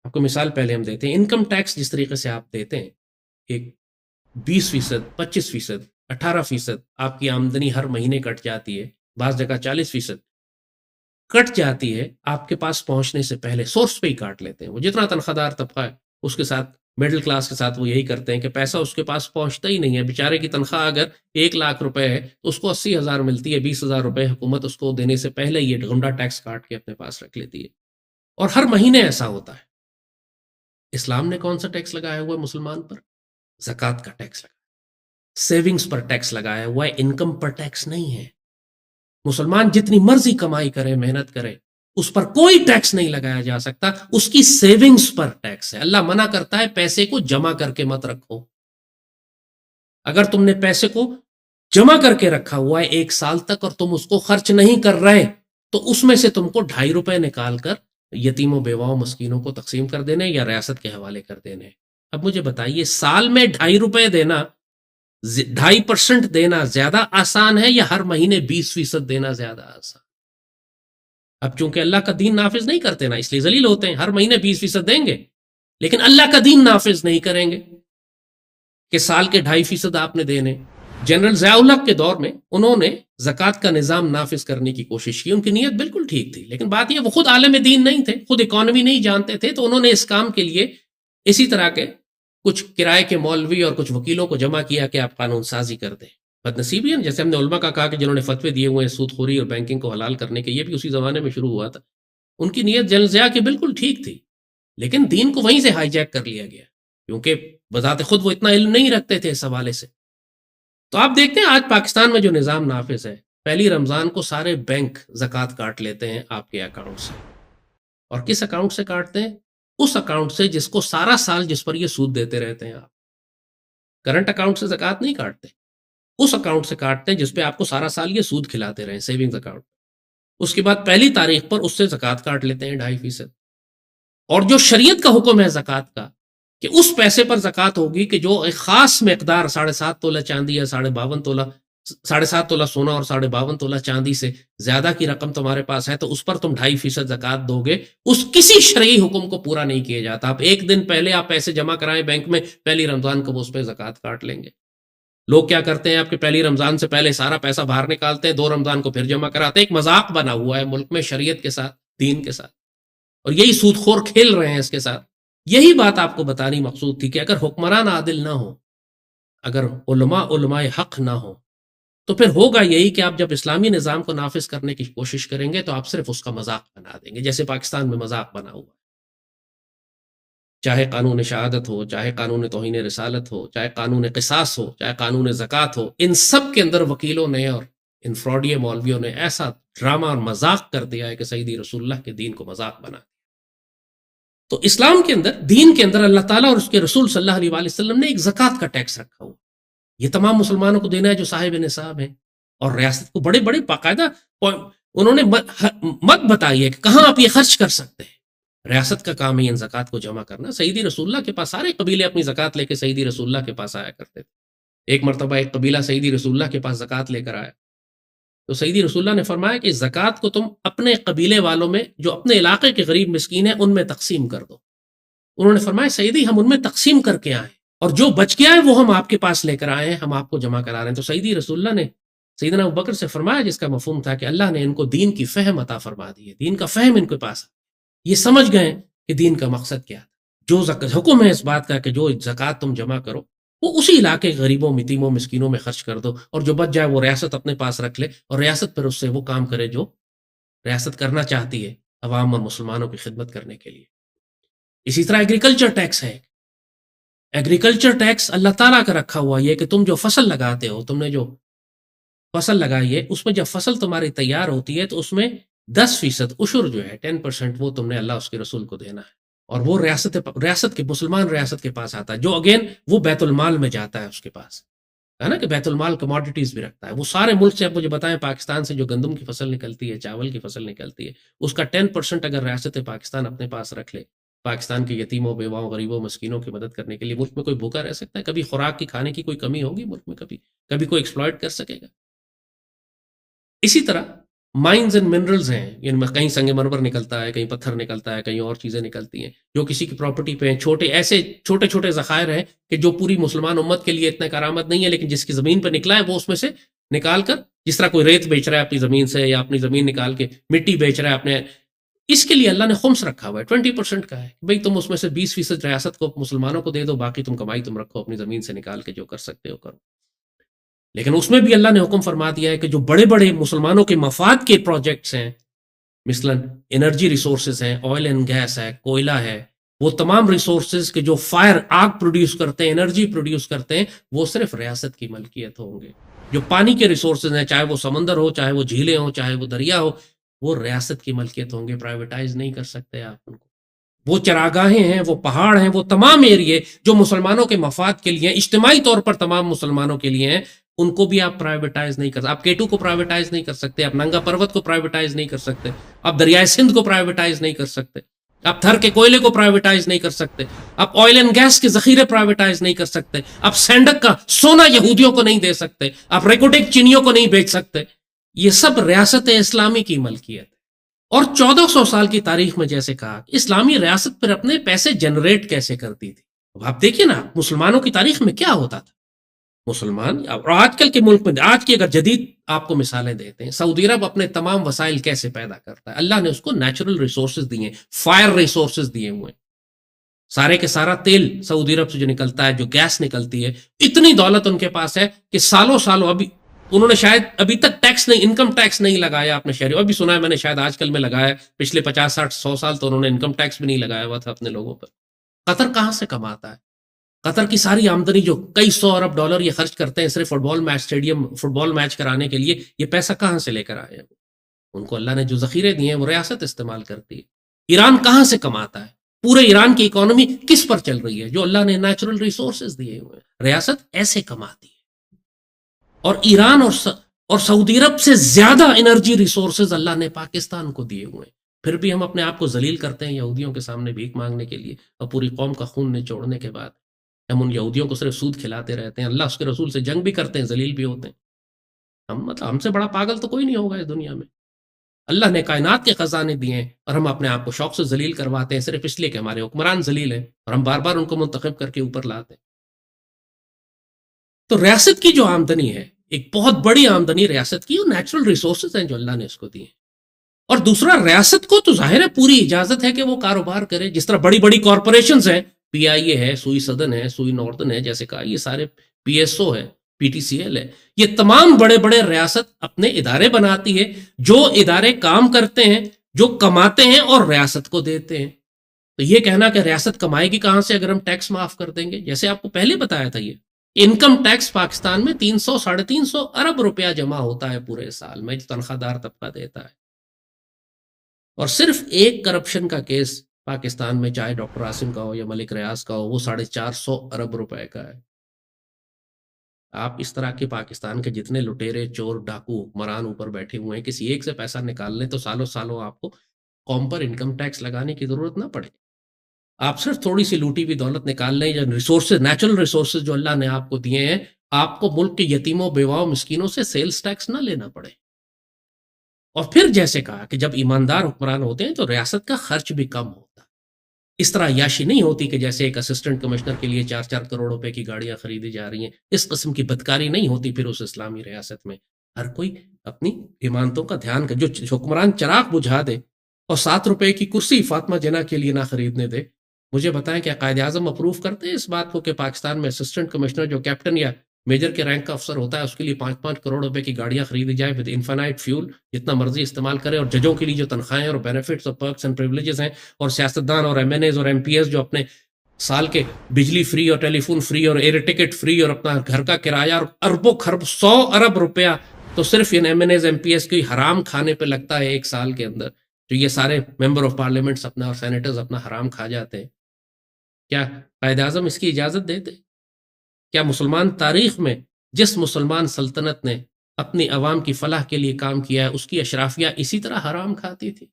آپ کو مثال پہلے ہم دیتے ہیں، انکم ٹیکس جس طریقے سے آپ دیتے ہیں ایک 20%، 25%، 18% آپ کی آمدنی ہر مہینے کٹ جاتی ہے، بعض جگہ 40% کٹ جاتی ہے آپ کے پاس پہنچنے سے پہلے، سورس پہ ہی کاٹ لیتے ہیں. وہ جتنا تنخواہ دار طبقہ ہے اس کے ساتھ مڈل کلاس کے ساتھ وہ یہی کرتے ہیں کہ پیسہ اس کے پاس پہنچتا ہی نہیں ہے. بیچارے کی تنخواہ اگر 1,00,000 روپے ہے تو اس کو 80,000 ملتی ہے، 20,000 روپے حکومت اس کو دینے سے پہلے یہ ڈھونڈا ٹیکس کاٹ کے اپنے پاس رکھ لیتی ہے، اور ہر مہینے ایسا ہوتا ہے. اسلام نے کون سا ٹیکس لگایا ہوا ہے مسلمان پر؟ زکوٰۃ کا ٹیکس لگا، سیونگز پر ٹیکس لگایا ہوا ہے، انکم پر ٹیکس نہیں ہے. مسلمان جتنی مرضی کمائی کرے، محنت کرے، اس پر کوئی ٹیکس نہیں لگایا جا سکتا، اس کی سیونگز پر ٹیکس ہے. اللہ منع کرتا ہے پیسے کو جمع کر کے مت رکھو. اگر تم نے پیسے کو جمع کر کے رکھا ہوا ہے 1 سال تک اور تم اس کو خرچ نہیں کر رہے تو اس میں سے تم کو 2.5 روپے نکال کر یتیموں بیواؤں مسکینوں کو تقسیم کر دینے یا ریاست کے حوالے کر دینے. اب مجھے بتائیے سال میں 2.5 روپے دینا، 2.5% دینا زیادہ آسان ہے یا ہر مہینے 20% دینا زیادہ آسان؟ اب چونکہ اللہ کا دین نافذ نہیں کرتے نا، اس لیے ذلیل ہوتے ہیں. ہر مہینے 20% دیں گے لیکن اللہ کا دین نافذ نہیں کریں گے کہ سال کے 2.5% آپ نے دینے. جنرل ضیاء الحق کے دور میں انہوں نے زکوٰۃ کا نظام نافذ کرنے کی کوشش کی، ان کی نیت بالکل ٹھیک تھی، لیکن بات یہ وہ خود عالم دین نہیں تھے، خود اکانومی نہیں جانتے تھے، تو انہوں نے اس کام کے لیے اسی طرح کے کچھ کرائے کے مولوی اور کچھ وکیلوں کو جمع کیا کہ آپ قانون سازی کر دیں. بدنصیبی ہے، جیسے ہم نے علماء کا کہا کہ جنہوں نے فتوے دیے ہوئے ہیں سود خوری اور بینکنگ کو حلال کرنے کے، یہ بھی اسی زمانے میں شروع ہوا تھا. ان کی نیت جنرل ضیاء کی بالکل ٹھیک تھی، لیکن دین کو وہیں سے ہائی جیک کر لیا گیا کیونکہ بذات خود وہ اتنا علم نہیں رکھتے تھے اس حوالے سے. تو آپ دیکھتے ہیں آج پاکستان میں جو نظام نافذ ہے، پہلی رمضان کو سارے بینک زکوٰۃ کاٹ لیتے ہیں آپ کے اکاؤنٹ سے. اور کس اکاؤنٹ سے کاٹتے ہیں؟ اس اکاؤنٹ سے جس کو سارا سال جس پر یہ سود دیتے رہتے ہیں. آپ کرنٹ اکاؤنٹ سے زکوٰۃ نہیں کاٹتے، اس اکاؤنٹ سے کاٹتے ہیں جس پہ آپ کو سارا سال یہ سود کھلاتے رہے، سیونگز اکاؤنٹ. اس کے بعد پہلی تاریخ پر اس سے زکوٰۃ کاٹ لیتے ہیں 2.5%. اور جو شریعت کا حکم ہے زکوٰۃ کا کہ اس پیسے پر زکوٰۃ ہوگی کہ جو ایک خاص مقدار 7.5 تولہ چاندی یا 52 تولہ 7.5 تولہ سونا اور 52 تولہ چاندی سے زیادہ کی رقم تمہارے پاس ہے تو اس پر تم 2.5% زکوٰۃ دو گے. اس کسی شرعی حکم کو پورا نہیں کیا جاتا. آپ ایک دن پہلے آپ پیسے جمع کرائیں بینک میں، پہلی رمضان کو وہ اس پہ زکوٰۃ کاٹ لیں گے. لوگ کیا کرتے ہیں آپ کے پہلی رمضان سے پہلے سارا پیسہ باہر نکالتے ہیں، 2 رمضان کو پھر جمع کراتے ہیں. ایک مذاق بنا ہوا ہے ملک میں شریعت کے ساتھ، دین کے ساتھ، اور یہی سود خور کھیل رہے ہیں اس کے ساتھ. یہی بات آپ کو بتانی مقصود تھی کہ اگر حکمران عادل نہ ہو، اگر علماء حق نہ ہو، تو پھر ہوگا یہی کہ آپ جب اسلامی نظام کو نافذ کرنے کی کوشش کریں گے تو آپ صرف اس کا مذاق بنا دیں گے، جیسے پاکستان میں مذاق بنا ہوا. چاہے قانون شہادت ہو، چاہے قانون توہین رسالت ہو، چاہے قانون قصاص ہو، چاہے قانون زکوٰۃ ہو، ان سب کے اندر وکیلوں نے اور ان فراڈی مولویوں نے ایسا ڈرامہ اور مذاق کر دیا ہے کہ سیدی رسول اللہ کے دین کو مذاق بنا دیا۔ تو اسلام کے اندر، دین کے اندر اللہ تعالیٰ اور اس کے رسول صلی اللہ علیہ وآلہ وسلم نے ایک زکوٰۃ کا ٹیکس رکھا ہوا، یہ تمام مسلمانوں کو دینا ہے جو صاحب نصاب ہیں، اور ریاست کو بڑے بڑے باقاعدہ انہوں نے مت بتائی ہے کہ کہاں آپ یہ خرچ کر سکتے ہیں۔ ریاست کا کام ہے ان زکوٰۃ کو جمع کرنا۔ سیدی رسول اللہ کے پاس سارے قبیلے اپنی زکوٰۃ لے کے سیدی رسول اللہ کے پاس آیا کرتے تھے۔ ایک مرتبہ ایک قبیلہ سیدی رسول اللہ کے پاس زکوٰۃ لے کر آیا، تو سیدی رسول اللہ نے فرمایا کہ زکوٰۃ کو تم اپنے قبیلے والوں میں جو اپنے علاقے کے غریب مسکین ہیں ان میں تقسیم کر دو۔ انہوں نے فرمایا سیدی ہم ان میں تقسیم کر کے آئے، اور جو بچ گیا ہے وہ ہم آپ کے پاس لے کر آئے ہیں، ہم آپ کو جمع کرا رہے ہیں۔ تو سیدی رسول اللہ نے سیدنا ابوبکر سے فرمایا، جس کا مفہوم تھا کہ اللہ نے ان کو دین کی فہم عطا فرما دی ہے، دین کا فہم ان کے پاس، یہ سمجھ گئے کہ دین کا مقصد کیا تھا۔ جو حکم ہے اس بات کا کہ جو زکوٰۃ تم جمع کرو وہ اسی علاقے غریبوں، یتیموں، مسکینوں میں خرچ کر دو، اور جو بچ جائے وہ ریاست اپنے پاس رکھ لے، اور ریاست پر اس سے وہ کام کرے جو ریاست کرنا چاہتی ہے عوام اور مسلمانوں کی خدمت کرنے کے لیے۔ اسی طرح ایگریکلچر ٹیکس ہے۔ ایگریکلچر ٹیکس اللہ تعالیٰ کا رکھا ہوا یہ کہ تم جو فصل لگاتے ہو، تم نے جو فصل لگائی ہے، اس میں جب فصل تمہاری تیار ہوتی ہے تو اس میں 10% عشر جو ہے 10% وہ تم نے اللہ اس کے رسول کو دینا ہے، اور وہ ریاست کے مسلمان ریاست کے پاس آتا ہے، جو اگین وہ بیت المال میں جاتا ہے، اس کے پاس ہے نا کہ بیت المال کموڈیٹیز بھی رکھتا ہے۔ وہ سارے ملک سے، اب مجھے بتائیں پاکستان سے جو گندم کی فصل نکلتی ہے، چاول کی فصل نکلتی ہے، اس کا 10% اگر ریاست پاکستان اپنے پاس رکھ لے پاکستان کے یتیموں، بیواؤں، غریبوں، مسکینوں کی مدد کرنے کے لیے، ملک میں کوئی بھوکا رہ سکتا ہے؟ کبھی خوراک کی، کھانے کی کوئی کمی ہوگی ملک میں؟ کبھی کوئی ایکسپلائٹ کر سکے گا؟ اسی طرح مائنز اینڈ منرلز ہیں، ان میں کہیں سنگ مرمر نکلتا ہے، کہیں پتھر نکلتا ہے، کہیں اور چیزیں نکلتی ہیں جو کسی کی پراپرٹی پہ ہیں، ایسے چھوٹے چھوٹے ذخائر ہیں کہ جو پوری مسلمان امت کے لیے اتنا کارآمد نہیں ہے، لیکن جس کی زمین پہ نکلا ہے وہ اس میں سے نکال کر، جس طرح کوئی ریت بیچ رہا ہے اپنی زمین سے، یا اپنی زمین نکال کے مٹی بیچ رہا ہے اپنے، اس کے لیے اللہ نے خمس رکھا ہوا ہے، 20% کا ہے، بھئی تم اس میں سے 20% ریاست کو، مسلمانوں کو دے دو، باقی تم کمائی تم رکھو، اپنی زمین سے نکال کے جو کر سکتے ہو کرو۔ لیکن اس میں بھی اللہ نے حکم فرما دیا ہے کہ جو بڑے بڑے مسلمانوں کے مفاد کے پروجیکٹس ہیں، مثلا انرجی ریسورسز ہیں، آئل اینڈ گیس ہے، کوئلہ ہے، وہ تمام ریسورسز کے جو فائر، آگ پروڈیوس کرتے ہیں، انرجی پروڈیوس کرتے ہیں، وہ صرف ریاست کی ملکیت ہوں گے۔ جو پانی کے ریسورسز ہیں، چاہے وہ سمندر ہو، چاہے وہ جھیلیں ہوں، چاہے وہ دریا ہو، وہ ریاست کی ملکیت ہوں گے، پرائیویٹائز نہیں کر سکتے آپ ان کو۔ وہ چراگاہیں ہیں، وہ پہاڑ ہیں، وہ تمام ایریے جو مسلمانوں کے مفاد کے لیے، اجتماعی طور پر تمام مسلمانوں کے لیے ہیں، ان کو بھی آپ پرائیویٹائز نہیں کر سکتے۔ آپ کیٹو کو پرائیویٹائز نہیں کر سکتے، آپ ننگا پروت کو پرائیویٹائز نہیں کر سکتے، آپ دریائے سندھ کو پرائیویٹائز نہیں کر سکتے، آپ تھر کے کوئلے کو پرائیویٹائز نہیں کر سکتے، آپ آئل اینڈ گیس کے ذخیرے پرائیویٹائز نہیں کر سکتے، آپ سینڈک کا سونا یہودیوں کو نہیں دے سکتے، آپ ریکوٹک چینیوں کو نہیں بیچ سکتے۔ یہ سب ریاست اسلامی کی ملکیت ہے۔ اور 1400 سال کی تاریخ میں جیسے کہا، اسلامی ریاست پر اپنے پیسے جنریٹ کیسے کرتی تھی۔ اب آپ دیکھیں نا، مسلمانوں کی تاریخ میں کیا ہوتا تھا۔ مسلمان اور آج کل کے ملک میں، آج کی اگر جدید آپ کو مثالیں دیتے ہیں، سعودی عرب اپنے تمام وسائل کیسے پیدا کرتا ہے؟ اللہ نے اس کو نیچرل ریسورسز دیے ہیں، فائر ریسورسز دیے ہوئے ہیں، سارے کے سارا تیل سعودی عرب سے جو نکلتا ہے، جو گیس نکلتی ہے، اتنی دولت ان کے پاس ہے کہ سالوں ابھی انہوں نے شاید ابھی تک ٹیکس نہیں، انکم ٹیکس نہیں لگایا اپنے شہریوں۔ ابھی سنا ہے میں نے، شاید آج کل میں لگایا، پچھلے 50 60 100 سال تو انہوں نے انکم ٹیکس بھی نہیں لگایا ہوا تھا اپنے لوگوں پر۔ قطر کہاں سے کماتا ہے؟ قطر کی ساری آمدنی جو کئی 100 ارب ڈالر یہ خرچ کرتے ہیں صرف فٹ بال میچ کرانے کے لیے، یہ پیسہ کہاں سے لے کر آئے ہیں؟ ان کو اللہ نے جو ذخیرے دیے ہیں وہ ریاست استعمال کرتی ہے۔ ایران کہاں سے کماتا ہے؟ پورے ایران کی اکانومی کس پر چل رہی ہے؟ جو اللہ نے نیچرل ریسورسز دیے ہوئے ہیں، ریاست ایسے کماتی ہے۔ اور ایران اور سعودی عرب سے زیادہ انرجی ریسورسز اللہ نے پاکستان کو دیے ہوئے ہیں، پھر بھی ہم اپنے آپ کو ذلیل کرتے ہیں یہودیوں کے سامنے بھیک مانگنے کے لیے، اور پوری قوم کا خون نچوڑنے کے بعد ہم ان یہودیوں کو صرف سود کھلاتے رہتے ہیں، اللہ اس کے رسول سے جنگ بھی کرتے ہیں، ذلیل بھی ہوتے ہیں۔ ہم سے بڑا پاگل تو کوئی نہیں ہوگا اس دنیا میں۔ اللہ نے کائنات کے خزانے دیے ہیں اور ہم اپنے آپ کو شوق سے ذلیل کرواتے ہیں صرف اس لیے کہ ہمارے حکمران ذلیل ہیں، اور ہم بار بار ان کو منتخب کر کے اوپر لاتے ہیں۔ تو ریاست کی جو آمدنی ہے، ایک بہت بڑی آمدنی ریاست کی، اور نیچرل ریسورسز ہیں جو اللہ نے اس کو دیے۔ اور دوسرا، ریاست کو تو ظاہر ہے پوری اجازت ہے کہ وہ کاروبار کرے، جس طرح بڑی بڑی کارپوریشنز ہیں، پی آئی اے ہے، سوئی سدن ہے، سوئی ناردن ہے، جیسے کہا، یہ سارے پی ایس او ہے، پی ٹی سی ایل ہے، یہ تمام بڑے بڑے ریاست اپنے ادارے بناتی ہے، جو ادارے کام کرتے ہیں، جو کماتے ہیں اور ریاست کو دیتے ہیں۔ تو یہ کہنا کہ ریاست کمائے گی کہاں سے اگر ہم ٹیکس معاف کر دیں گے؟ جیسے آپ کو پہلے بتایا تھا، یہ انکم ٹیکس پاکستان میں 300-350 ارب روپیہ جمع ہوتا ہے پورے سال میں، جو تنخواہ دار طبقہ دیتا ہے، اور صرف ایک کرپشن کا کیس پاکستان میں، چاہے ڈاکٹر عاصم کا ہو یا ملک ریاض کا ہو، وہ 450 ارب روپے کا ہے۔ آپ اس طرح کے پاکستان کے جتنے لٹیرے، چور، ڈاکو، حکمران اوپر بیٹھے ہوئے ہیں، کسی ایک سے پیسہ نکال لیں تو سالوں سالوں آپ کو قوم پر انکم ٹیکس لگانے کی ضرورت نہ پڑے۔ آپ صرف تھوڑی سی لوٹی ہوئی دولت نکال لیں، یا ریسورسز، نیچرل ریسورسز جو اللہ نے آپ کو دیے ہیں، آپ کو ملک کے یتیموں، بیواؤں، مسکینوں سے سیلز ٹیکس نہ لینا پڑے۔ اور پھر جیسے کہا کہ جب ایماندار حکمران ہوتے ہیں تو ریاست کا خرچ بھی کم ہوتا ہے۔ اس طرح عیاشی نہیں ہوتی کہ جیسے ایک اسسٹنٹ کمشنر کے لیے 4-4 کروڑ روپے کی گاڑیاں خریدی جا رہی ہیں، اس قسم کی بدکاری نہیں ہوتی پھر اس اسلامی ریاست میں۔ ہر کوئی اپنی ایمانتوں کا دھیان کر، جو حکمران چراغ بجھا دے اور 7 روپے کی کرسی فاطمہ جناح کے لیے نہ خریدنے دے، مجھے بتائیں کیا قائد اعظم اپروو کرتے ہیں اس بات کو کہ پاکستان میں اسسٹنٹ کمشنر جو کیپٹن یا میجر کے رینک کا افسر ہوتا ہے، اس کے لیے 5-5 کروڑ روپے کی گاڑیاں خریدی جائے ود انفینائٹ فیول، جتنا مرضی استعمال کرے، اور ججوں کے لیے جو تنخواہیں اور بینیفٹس اور پرکس اینڈ پریویلیجز ہیں، اور سیاستدان اور ایم این ایز اور ایم پی ایس جو اپنے سال کے بجلی فری اور ٹیلی فون فری اور ایئر ٹکٹ فری اور اپنا گھر کا کرایہ اور اربوں خرب 100 ارب روپیہ تو صرف ان MNAs MPs کی حرام کھانے پہ لگتا ہے ایک سال کے اندر، جو یہ سارے ممبر آف پارلیمنٹس اپنا اور سینیٹرز اپنا حرام کھا جاتے ہیں۔ کیا قائد اعظم اس کی اجازت دیتے؟ کیا مسلمان تاریخ میں جس مسلمان سلطنت نے اپنی عوام کی فلاح کے لیے کام کیا ہے، اس کی اشرافیہ اسی طرح حرام کھاتی تھی؟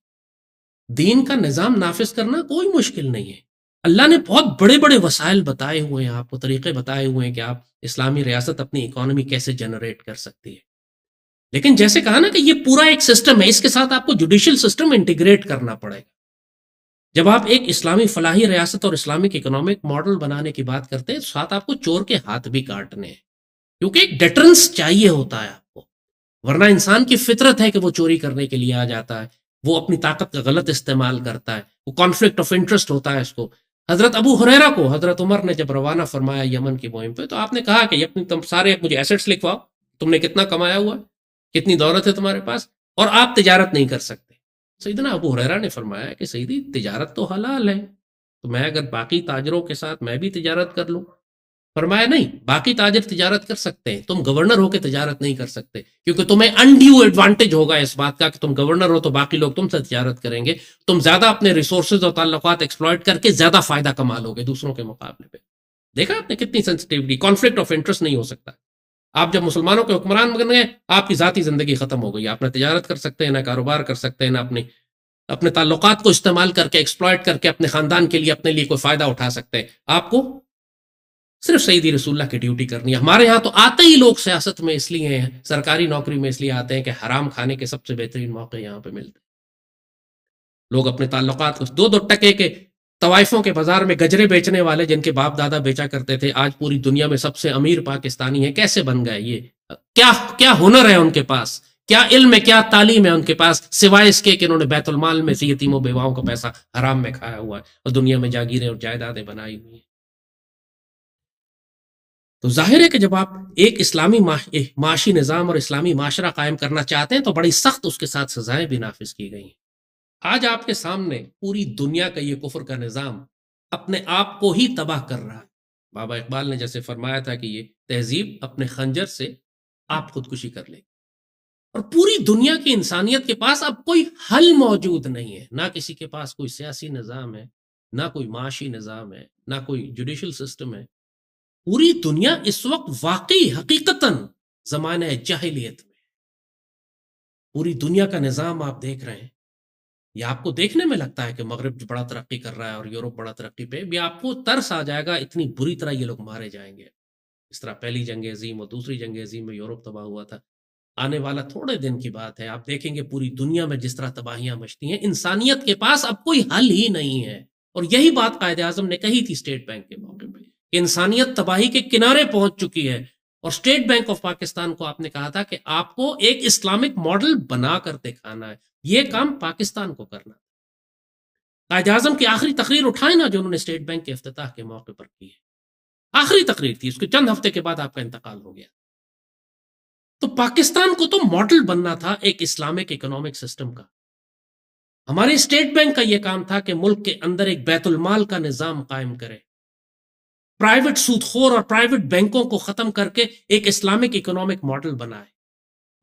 دین کا نظام نافذ کرنا کوئی مشکل نہیں ہے۔ اللہ نے بہت بڑے بڑے وسائل بتائے ہوئے ہیں، آپ کو طریقے بتائے ہوئے ہیں کہ آپ اسلامی ریاست اپنی اکانومی کیسے جنریٹ کر سکتی ہے۔ لیکن جیسے کہا نا کہ یہ پورا ایک سسٹم ہے، اس کے ساتھ آپ کو جوڈیشل سسٹم انٹیگریٹ کرنا پڑے گا۔ جب آپ ایک اسلامی فلاحی ریاست اور اسلامک اکنامک ماڈل بنانے کی بات کرتے ہیں، تو ساتھ آپ کو چور کے ہاتھ بھی کاٹنے ہیں، کیونکہ ایک ڈیٹرنس چاہیے ہوتا ہے آپ کو، ورنہ انسان کی فطرت ہے کہ وہ چوری کرنے کے لیے آ جاتا ہے، وہ اپنی طاقت کا غلط استعمال کرتا ہے، وہ کانفلکٹ آف انٹرسٹ ہوتا ہے اس کو۔ حضرت ابو ہریرہ کو حضرت عمر نے جب روانہ فرمایا یمن کی مہم پہ، تو آپ نے کہا کہ اپنی تم سارے مجھے ایسٹس لکھواؤ، تم نے کتنا کمایا ہوا، کتنی دولت ہے تمہارے پاس، اور آپ تجارت نہیں کر سکتے۔ سیدنا ابو ہریرہ نے فرمایا کہ سیدی تجارت تو حلال ہے، تو میں اگر باقی تاجروں کے ساتھ میں بھی تجارت کر لوں؟ فرمایا نہیں، باقی تاجر تجارت کر سکتے ہیں، تم گورنر ہو کے تجارت نہیں کر سکتے، کیونکہ تمہیں انڈیو ایڈوانٹیج ہوگا اس بات کا کہ تم گورنر ہو تو باقی لوگ تم سے تجارت کریں گے، تم زیادہ اپنے ریسورسز اور تعلقات ایکسپلائٹ کر کے زیادہ فائدہ کما لو گے دوسروں کے مقابلے پہ۔ دیکھا آپ نے کتنی سینسٹیوٹی، کانفلکٹ آف انٹرسٹ نہیں ہو سکتا۔ آپ جب مسلمانوں کے حکمران بن گئے، آپ کی ذاتی زندگی ختم ہو گئی، آپ نہ تجارت کر سکتے ہیں، نہ کاروبار کر سکتے ہیں، نہ اپنے تعلقات کو استعمال کر کے ایکسپلائٹ کر کے اپنے خاندان کے لیے اپنے لیے کوئی فائدہ اٹھا سکتے ہیں۔ آپ کو صرف سیدی رسول اللہ کی ڈیوٹی کرنی ہے۔ ہمارے ہاں تو آتے ہی لوگ سیاست میں اس لیے ہیں، سرکاری نوکری میں اس لیے آتے ہیں کہ حرام کھانے کے سب سے بہترین موقع یہاں پہ ملتے ہیں۔ لوگ اپنے تعلقات کو 2-2 ٹکے کے طوائفوں کے بازار میں گجرے بیچنے والے، جن کے باپ دادا بیچا کرتے تھے، آج پوری دنیا میں سب سے امیر پاکستانی ہیں۔ کیسے بن گئے یہ؟ کیا ہنر ہے ان کے پاس، کیا علم ہے، کیا تعلیم ہے ان کے پاس، سوائے اس کے کہ انہوں نے بیت المال میں سے یتیموں بیواؤں کا پیسہ حرام میں کھایا ہوا ہے اور دنیا میں جاگیریں اور جائیدادیں بنائی ہوئی ہیں۔ تو ظاہر ہے کہ جب آپ ایک اسلامی معاشی نظام اور اسلامی معاشرہ قائم کرنا چاہتے ہیں تو بڑی سخت اس کے ساتھ سزائیں بھی نافذ کی گئی ہیں۔ آج آپ کے سامنے پوری دنیا کا یہ کفر کا نظام اپنے آپ کو ہی تباہ کر رہا ہے۔ بابا اقبال نے جیسے فرمایا تھا کہ یہ تہذیب اپنے خنجر سے آپ خودکشی کر لے گی، اور پوری دنیا کی انسانیت کے پاس اب کوئی حل موجود نہیں ہے، نہ کسی کے پاس کوئی سیاسی نظام ہے، نہ کوئی معاشی نظام ہے، نہ کوئی جوڈیشل سسٹم ہے۔ پوری دنیا اس وقت واقعی حقیقتاً زمانہ جاہلیت میں، پوری دنیا کا نظام آپ دیکھ رہے ہیں۔ یہ آپ کو دیکھنے میں لگتا ہے کہ مغرب بڑا ترقی کر رہا ہے اور یورپ بڑا ترقی پہ، بھی آپ کو ترس آ جائے گا، اتنی بری طرح یہ لوگ مارے جائیں گے۔ اس طرح پہلی جنگ عظیم اور دوسری جنگ عظیم میں یورپ تباہ ہوا تھا، آنے والا تھوڑے دن کی بات ہے، آپ دیکھیں گے پوری دنیا میں جس طرح تباہیاں مچتی ہیں، انسانیت کے پاس اب کوئی حل ہی نہیں ہے۔ اور یہی بات قائد اعظم نے کہی تھی اسٹیٹ بینک کے موقع پہ کہ انسانیت تباہی کے کنارے پہنچ چکی ہے، اور اسٹیٹ بینک آف پاکستان کو آپ نے کہا تھا کہ آپ کو ایک اسلامک ماڈل بنا کر دکھانا ہے، یہ کام پاکستان کو کرنا ہے۔ قائد اعظم کی آخری تقریر اٹھائیں نا جو انہوں نے اسٹیٹ بینک کے افتتاح کے موقع پر کی ہے، آخری تقریر تھی، اس کے چند ہفتے کے بعد آپ کا انتقال ہو گیا۔ تو پاکستان کو تو ماڈل بننا تھا ایک اسلامک اکنامک سسٹم کا، ہمارے اسٹیٹ بینک کا یہ کام تھا کہ ملک کے اندر ایک بیت المال کا نظام قائم کرے، پرائیویٹ سود خور اور پرائیویٹ بینکوں کو ختم کر کے ایک اسلامک اکنامک ماڈل بنائے،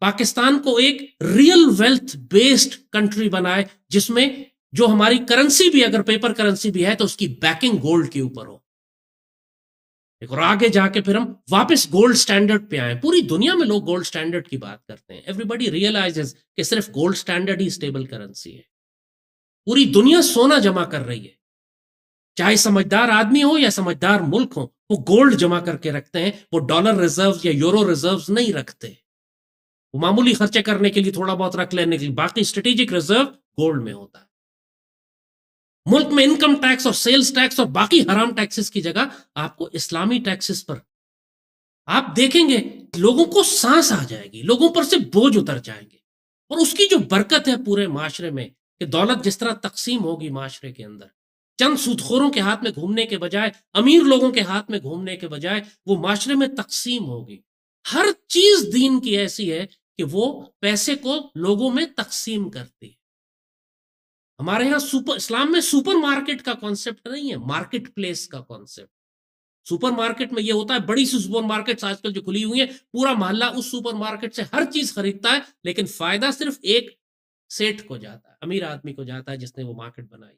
پاکستان کو ایک ریئل ویلتھ بیسڈ کنٹری بنائے، جس میں جو ہماری کرنسی بھی اگر پیپر کرنسی بھی ہے تو اس کی بیکنگ گولڈ کے اوپر ہو، اور آگے جا کے پھر ہم واپس گولڈ سٹینڈرڈ پہ آئیں۔ پوری دنیا میں لوگ گولڈ سٹینڈرڈ کی بات کرتے ہیں، ایوری بڈی ریئلائزز کہ صرف گولڈ سٹینڈرڈ ہی اسٹیبل کرنسی ہے۔ پوری دنیا سونا جمع کر رہی ہے، چاہے سمجھدار آدمی ہو یا سمجھدار ملک ہو، وہ گولڈ جمع کر کے رکھتے ہیں، وہ ڈالر ریزروز یا یورو ریزروز نہیں رکھتے، وہ معمولی خرچے کرنے کے لیے تھوڑا بہت رکھ لینے کے لیے، باقی اسٹریٹجک ریزرو گولڈ میں ہوتا ہے۔ ملک میں انکم ٹیکس اور سیلز ٹیکس اور باقی حرام ٹیکسز کی جگہ آپ کو اسلامی ٹیکسز پر آپ دیکھیں گے لوگوں کو سانس آ جائے گی، لوگوں پر سے بوجھ اتر جائیں گے، اور اس کی جو برکت ہے پورے معاشرے میں کہ دولت جس طرح تقسیم ہوگی معاشرے کے اندر، چند سودخوروں کے ہاتھ میں گھومنے کے بجائے، امیر لوگوں کے ہاتھ میں گھومنے کے بجائے وہ معاشرے میں تقسیم ہوگی۔ ہر چیز دین کی ایسی ہے کہ وہ پیسے کو لوگوں میں تقسیم کرتی ہے۔ ہمارے ہاں اسلام میں سپر مارکیٹ کا کانسیپٹ نہیں ہے، مارکیٹ پلیس کا کانسیپٹ۔ سپر مارکیٹ میں یہ ہوتا ہے، بڑی سی سپر مارکیٹ آج کل جو کھلی ہوئی ہیں، پورا محلہ اس سپر مارکیٹ سے ہر چیز خریدتا ہے، لیکن فائدہ صرف ایک سیٹ کو جاتا ہے، امیر آدمی کو جاتا ہے جس نے وہ مارکیٹ بنائی۔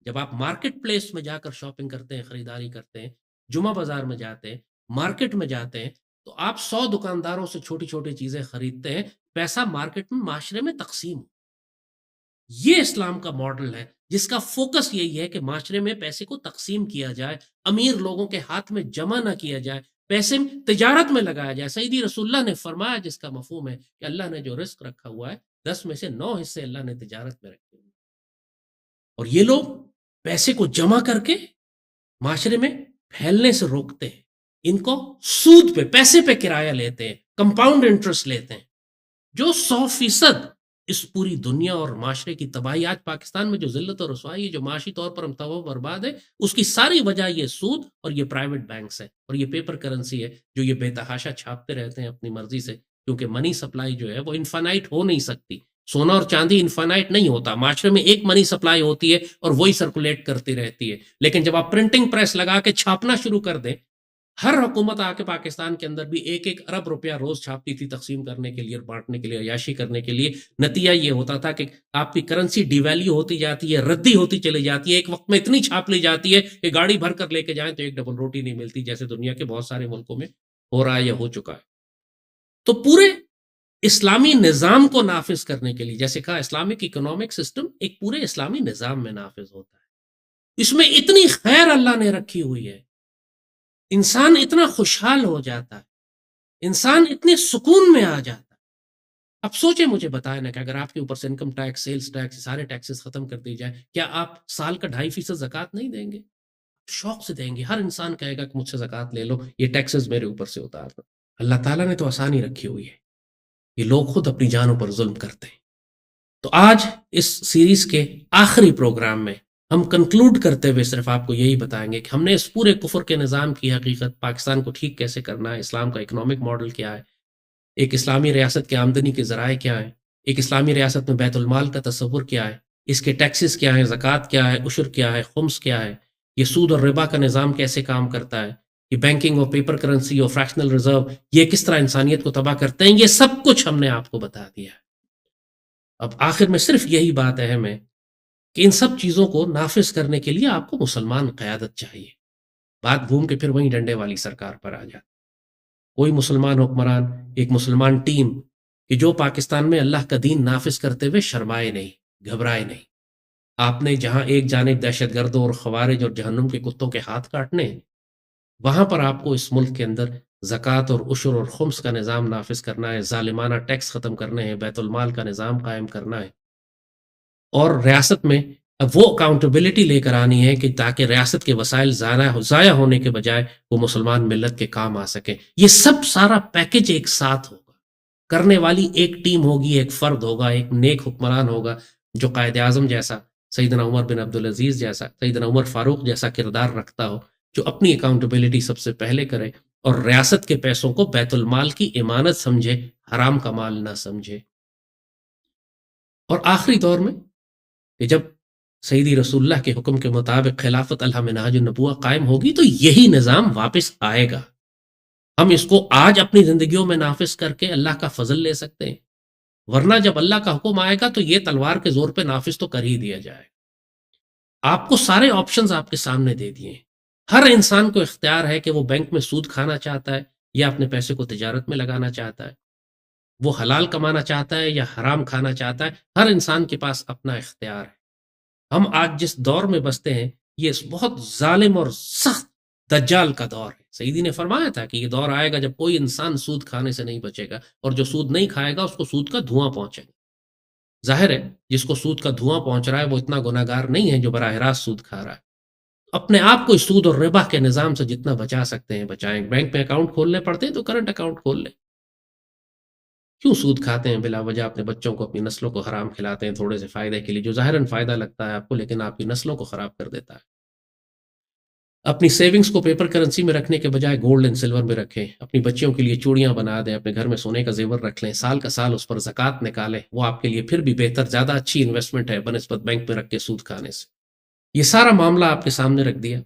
جب آپ مارکیٹ پلیس میں جا کر شاپنگ کرتے ہیں، خریداری کرتے ہیں، جمعہ بازار میں جاتے ہیں، مارکیٹ میں جاتے ہیں، تو آپ 100 دکانداروں سے چھوٹی چھوٹی چیزیں خریدتے ہیں، پیسہ مارکیٹ میں معاشرے میں تقسیم ہو۔ یہ اسلام کا ماڈل ہے جس کا فوکس یہی ہے کہ معاشرے میں پیسے کو تقسیم کیا جائے، امیر لوگوں کے ہاتھ میں جمع نہ کیا جائے، پیسے تجارت میں لگایا جائے۔ سیدی رسول اللہ نے فرمایا، جس کا مفہوم ہے کہ اللہ نے جو رزق رکھا ہوا ہے 10 میں سے 9 حصے اللہ نے تجارت میں رکھے ہوئے، اور یہ لوگ پیسے کو جمع کر کے معاشرے میں پھیلنے سے روکتے ہیں، ان کو سود پہ، پیسے پہ کرایہ لیتے ہیں، کمپاؤنڈ انٹرسٹ لیتے ہیں، جو 100% اس پوری دنیا اور معاشرے کی تباہی، آج پاکستان میں جو ذلت اور رسوائی ہے، جو معاشی طور پر ہم تباہ برباد ہے، اس کی ساری وجہ یہ سود اور یہ پرائیویٹ بینکس ہے اور یہ پیپر کرنسی ہے جو یہ بے تحاشا چھاپتے رہتے ہیں اپنی مرضی سے، کیونکہ منی سپلائی جو ہے وہ انفینائٹ ہو نہیں سکتی۔ سونا اور چاندی انفینائٹ نہیں ہوتا، معاشرے میں ایک منی سپلائی ہوتی ہے اور وہی سرکولیٹ کرتی رہتی ہے، لیکن جب آپ پرنٹنگ پریس لگا کے چھاپنا شروع کر دیں، ہر حکومت آ کے پاکستان کے اندر بھی 1 ارب روپیہ روز چھاپتی تھی تقسیم کرنے کے لیے اور بانٹنے کے لیے، عیاشی کرنے کے لیے۔ نتیجہ یہ ہوتا تھا کہ آپ کی کرنسی ڈی ویلیو ہوتی جاتی ہے، ردی ہوتی چلی جاتی ہے، ایک وقت میں اتنی چھاپ لی جاتی ہے کہ گاڑی بھر کر لے کے جائیں تو ایک ڈبل روٹی نہیں ملتی، جیسے دنیا کے بہت سارے ملکوں میں ہو رہا ہے یا ہو چکا ہے۔ تو پورے اسلامی نظام کو نافذ کرنے کے لیے، جیسے کہا اسلامک اکنامک سسٹم ایک پورے اسلامی نظام میں نافذ ہوتا ہے، اس میں اتنی خیر اللہ نے رکھی ہوئی ہے، انسان اتنا خوشحال ہو جاتا ہے، انسان اتنے سکون میں آ جاتا ہے۔ اب سوچیں، مجھے بتائیں نا کہ اگر آپ کے اوپر سے انکم ٹیکس، سیلز ٹیکس، سارے ٹیکسز ختم کر دی جائے، کیا آپ سال کا 2.5% زکوٰۃ نہیں دیں گے؟ شوق سے دیں گے، ہر انسان کہے گا کہ مجھ سے زکوٰۃ لے لو، یہ ٹیکسز میرے اوپر سے اتار دو۔ اللہ تعالیٰ نے تو آسانی رکھی ہوئی ہے، یہ لوگ خود اپنی جانوں پر ظلم کرتے ہیں۔ تو آج اس سیریز کے آخری پروگرام میں ہم کنکلوڈ کرتے ہوئے صرف آپ کو یہی بتائیں گے کہ ہم نے اس پورے کفر کے نظام کی حقیقت، پاکستان کو ٹھیک کیسے کرنا ہے، اسلام کا اکنامک ماڈل کیا ہے، ایک اسلامی ریاست کے آمدنی کے ذرائع کیا ہیں، ایک اسلامی ریاست میں بیت المال کا تصور کیا ہے، اس کے ٹیکسز کیا ہیں، زکوٰۃ کیا ہے، عشر کیا ہے، خمس کیا ہے، یہ سود اور ربا کا نظام کیسے کام کرتا ہے، یہ بینکنگ اور پیپر کرنسی اور فریکشنل ریزرو یہ کس طرح انسانیت کو تباہ کرتے ہیں، یہ سب کچھ ہم نے آپ کو بتا دیا ہے۔ اب آخر میں صرف یہی بات اہم ہے کہ ان سب چیزوں کو نافذ کرنے کے لیے آپ کو مسلمان قیادت چاہیے۔ بات گھوم کے پھر وہیں ڈنڈے والی سرکار پر آ جاتی، کوئی مسلمان حکمران، ایک مسلمان ٹیم کہ جو پاکستان میں اللہ کا دین نافذ کرتے ہوئے شرمائے نہیں، گھبرائے نہیں۔ آپ نے جہاں ایک جانب دہشت گردوں اور خوارج اور جہنم کے کتوں کے ہاتھ کاٹنے ہیں، وہاں پر آپ کو اس ملک کے اندر زکوٰۃ اور عشر اور خمس کا نظام نافذ کرنا ہے، ظالمانہ ٹیکس ختم کرنے ہیں، بیت المال کا نظام قائم کرنا ہے، اور ریاست میں اب وہ اکاؤنٹیبلٹی لے کر آنی ہے کہ تاکہ ریاست کے وسائل ضائع ہونے کے بجائے وہ مسلمان ملت کے کام آ سکیں۔ یہ سب سارا پیکج ایک ساتھ ہوگا، کرنے والی ایک ٹیم ہوگی، ایک فرد ہوگا، ایک نیک حکمران ہوگا جو قائد اعظم جیسا، سیدنا عمر بن عبدالعزیز جیسا، سیدنا عمر فاروق جیسا کردار رکھتا ہو، جو اپنی اکاؤنٹیبلٹی سب سے پہلے کرے اور ریاست کے پیسوں کو بیت المال کی امانت سمجھے، حرام کا مال نہ سمجھے۔ اور آخری دور میں کہ جب سیدی رسول اللہ کے حکم کے مطابق خلافت علی منہاج النبوہ قائم ہوگی تو یہی نظام واپس آئے گا. ہم اس کو آج اپنی زندگیوں میں نافذ کر کے اللہ کا فضل لے سکتے ہیں، ورنہ جب اللہ کا حکم آئے گا تو یہ تلوار کے زور پہ نافذ تو کر ہی دیا جائے گا. آپ کو سارے آپشنز آپ کے سامنے دے دیے ہیں. ہر انسان کو اختیار ہے کہ وہ بینک میں سود کھانا چاہتا ہے یا اپنے پیسے کو تجارت میں لگانا چاہتا ہے، وہ حلال کمانا چاہتا ہے یا حرام کھانا چاہتا ہے. ہر انسان کے پاس اپنا اختیار ہے. ہم آج جس دور میں بستے ہیں یہ بہت ظالم اور سخت دجال کا دور ہے. سیدی نے فرمایا تھا کہ یہ دور آئے گا جب کوئی انسان سود کھانے سے نہیں بچے گا، اور جو سود نہیں کھائے گا اس کو سود کا دھواں پہنچے گا. ظاہر ہے جس کو سود کا دھواں پہنچ رہا ہے وہ اتنا گناہ گار نہیں ہے جو براہ راست سود کھا رہا ہے. اپنے آپ کو اس سود اور ربا کے نظام سے جتنا بچا سکتے ہیں بچائیں. بینک میں اکاؤنٹ کھولنے پڑتے ہیں تو کرنٹ اکاؤنٹ کھول لیں. کیوں سود کھاتے ہیں بلا وجہ؟ اپنے بچوں کو، اپنی نسلوں کو حرام کھلاتے ہیں تھوڑے سے فائدے کے لیے، جو ظاہراً فائدہ لگتا ہے آپ کو لیکن آپ کی نسلوں کو خراب کر دیتا ہے. اپنی سیونگز کو پیپر کرنسی میں رکھنے کے بجائے گولڈ اینڈ سلور میں رکھیں. اپنی بچیوں کے لیے چوڑیاں بنا دیں، اپنے گھر میں سونے کا زیور رکھ لیں، سال کا سال اس پر زکوٰۃ نکالیں. وہ آپ کے لیے پھر بھی بہتر، زیادہ اچھی انویسٹمنٹ ہے بنسبت بینک میں رکھ کے سود کھانے سے. یہ سارا معاملہ آپ کے سامنے رکھ دیا،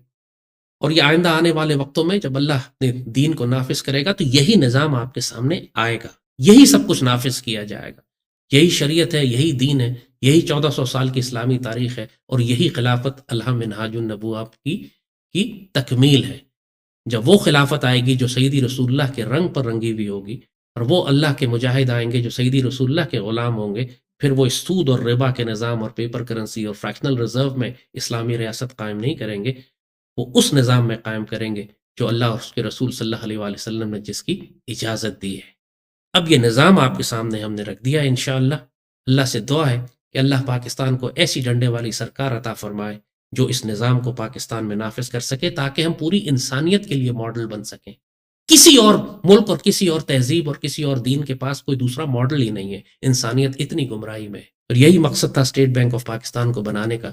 اور یہ آئندہ آنے والے وقتوں میں جب اللہ اپنے دین کو نافذ کرے گا تو یہی نظام آپ کے سامنے آئے گا. یہی سب کچھ نافذ کیا جائے گا. یہی شریعت ہے، یہی دین ہے، یہی 1400 سال کی اسلامی تاریخ ہے، اور یہی خلافت علی منہاج النبوہ کی تکمیل ہے. جب وہ خلافت آئے گی جو سیدی رسول اللہ کے رنگ پر رنگی ہوئی ہوگی، اور وہ اللہ کے مجاہد آئیں گے جو سیدی رسول اللہ کے غلام ہوں گے، پھر وہ اس سود اور ربا کے نظام اور پیپر کرنسی اور فریکشنل ریزرو میں اسلامی ریاست قائم نہیں کریں گے. وہ اس نظام میں قائم کریں گے جو اللہ اور اس کے رسول صلی اللہ علیہ وآلہ وسلم نے جس کی اجازت دی ہے. اب یہ نظام آپ کے سامنے ہم نے رکھ دیا انشاءاللہ. اللہ سے دعا ہے کہ اللہ پاکستان کو ایسی ڈنڈے والی سرکار عطا فرمائے جو اس نظام کو پاکستان میں نافذ کر سکے، تاکہ ہم پوری انسانیت کے لیے ماڈل بن سکیں. کسی اور ملک اور کسی اور تہذیب اور کسی اور دین کے پاس کوئی دوسرا ماڈل ہی نہیں ہے. انسانیت اتنی گمراہی میں ہے، اور یہی مقصد تھا اسٹیٹ بینک آف پاکستان کو بنانے کا،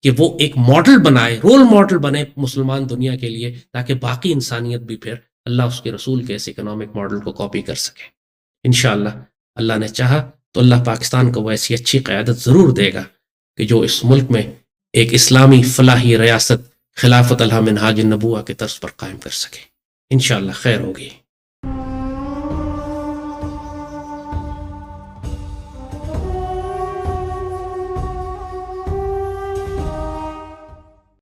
کہ وہ ایک ماڈل بنائے، رول ماڈل بنے مسلمان دنیا کے لیے، تاکہ باقی انسانیت بھی پھر اللہ اس کے رسول کے اس اکنامک ماڈل کو کاپی کر سکے. انشاءاللہ اللہ نے چاہا تو اللہ پاکستان کو وہ ایسی اچھی قیادت ضرور دے گا کہ جو اس ملک میں ایک اسلامی فلاحی ریاست خلافت علی منہاج النبوہ کے طرز پر قائم کر سکے. انشاءاللہ خیر ہوگی.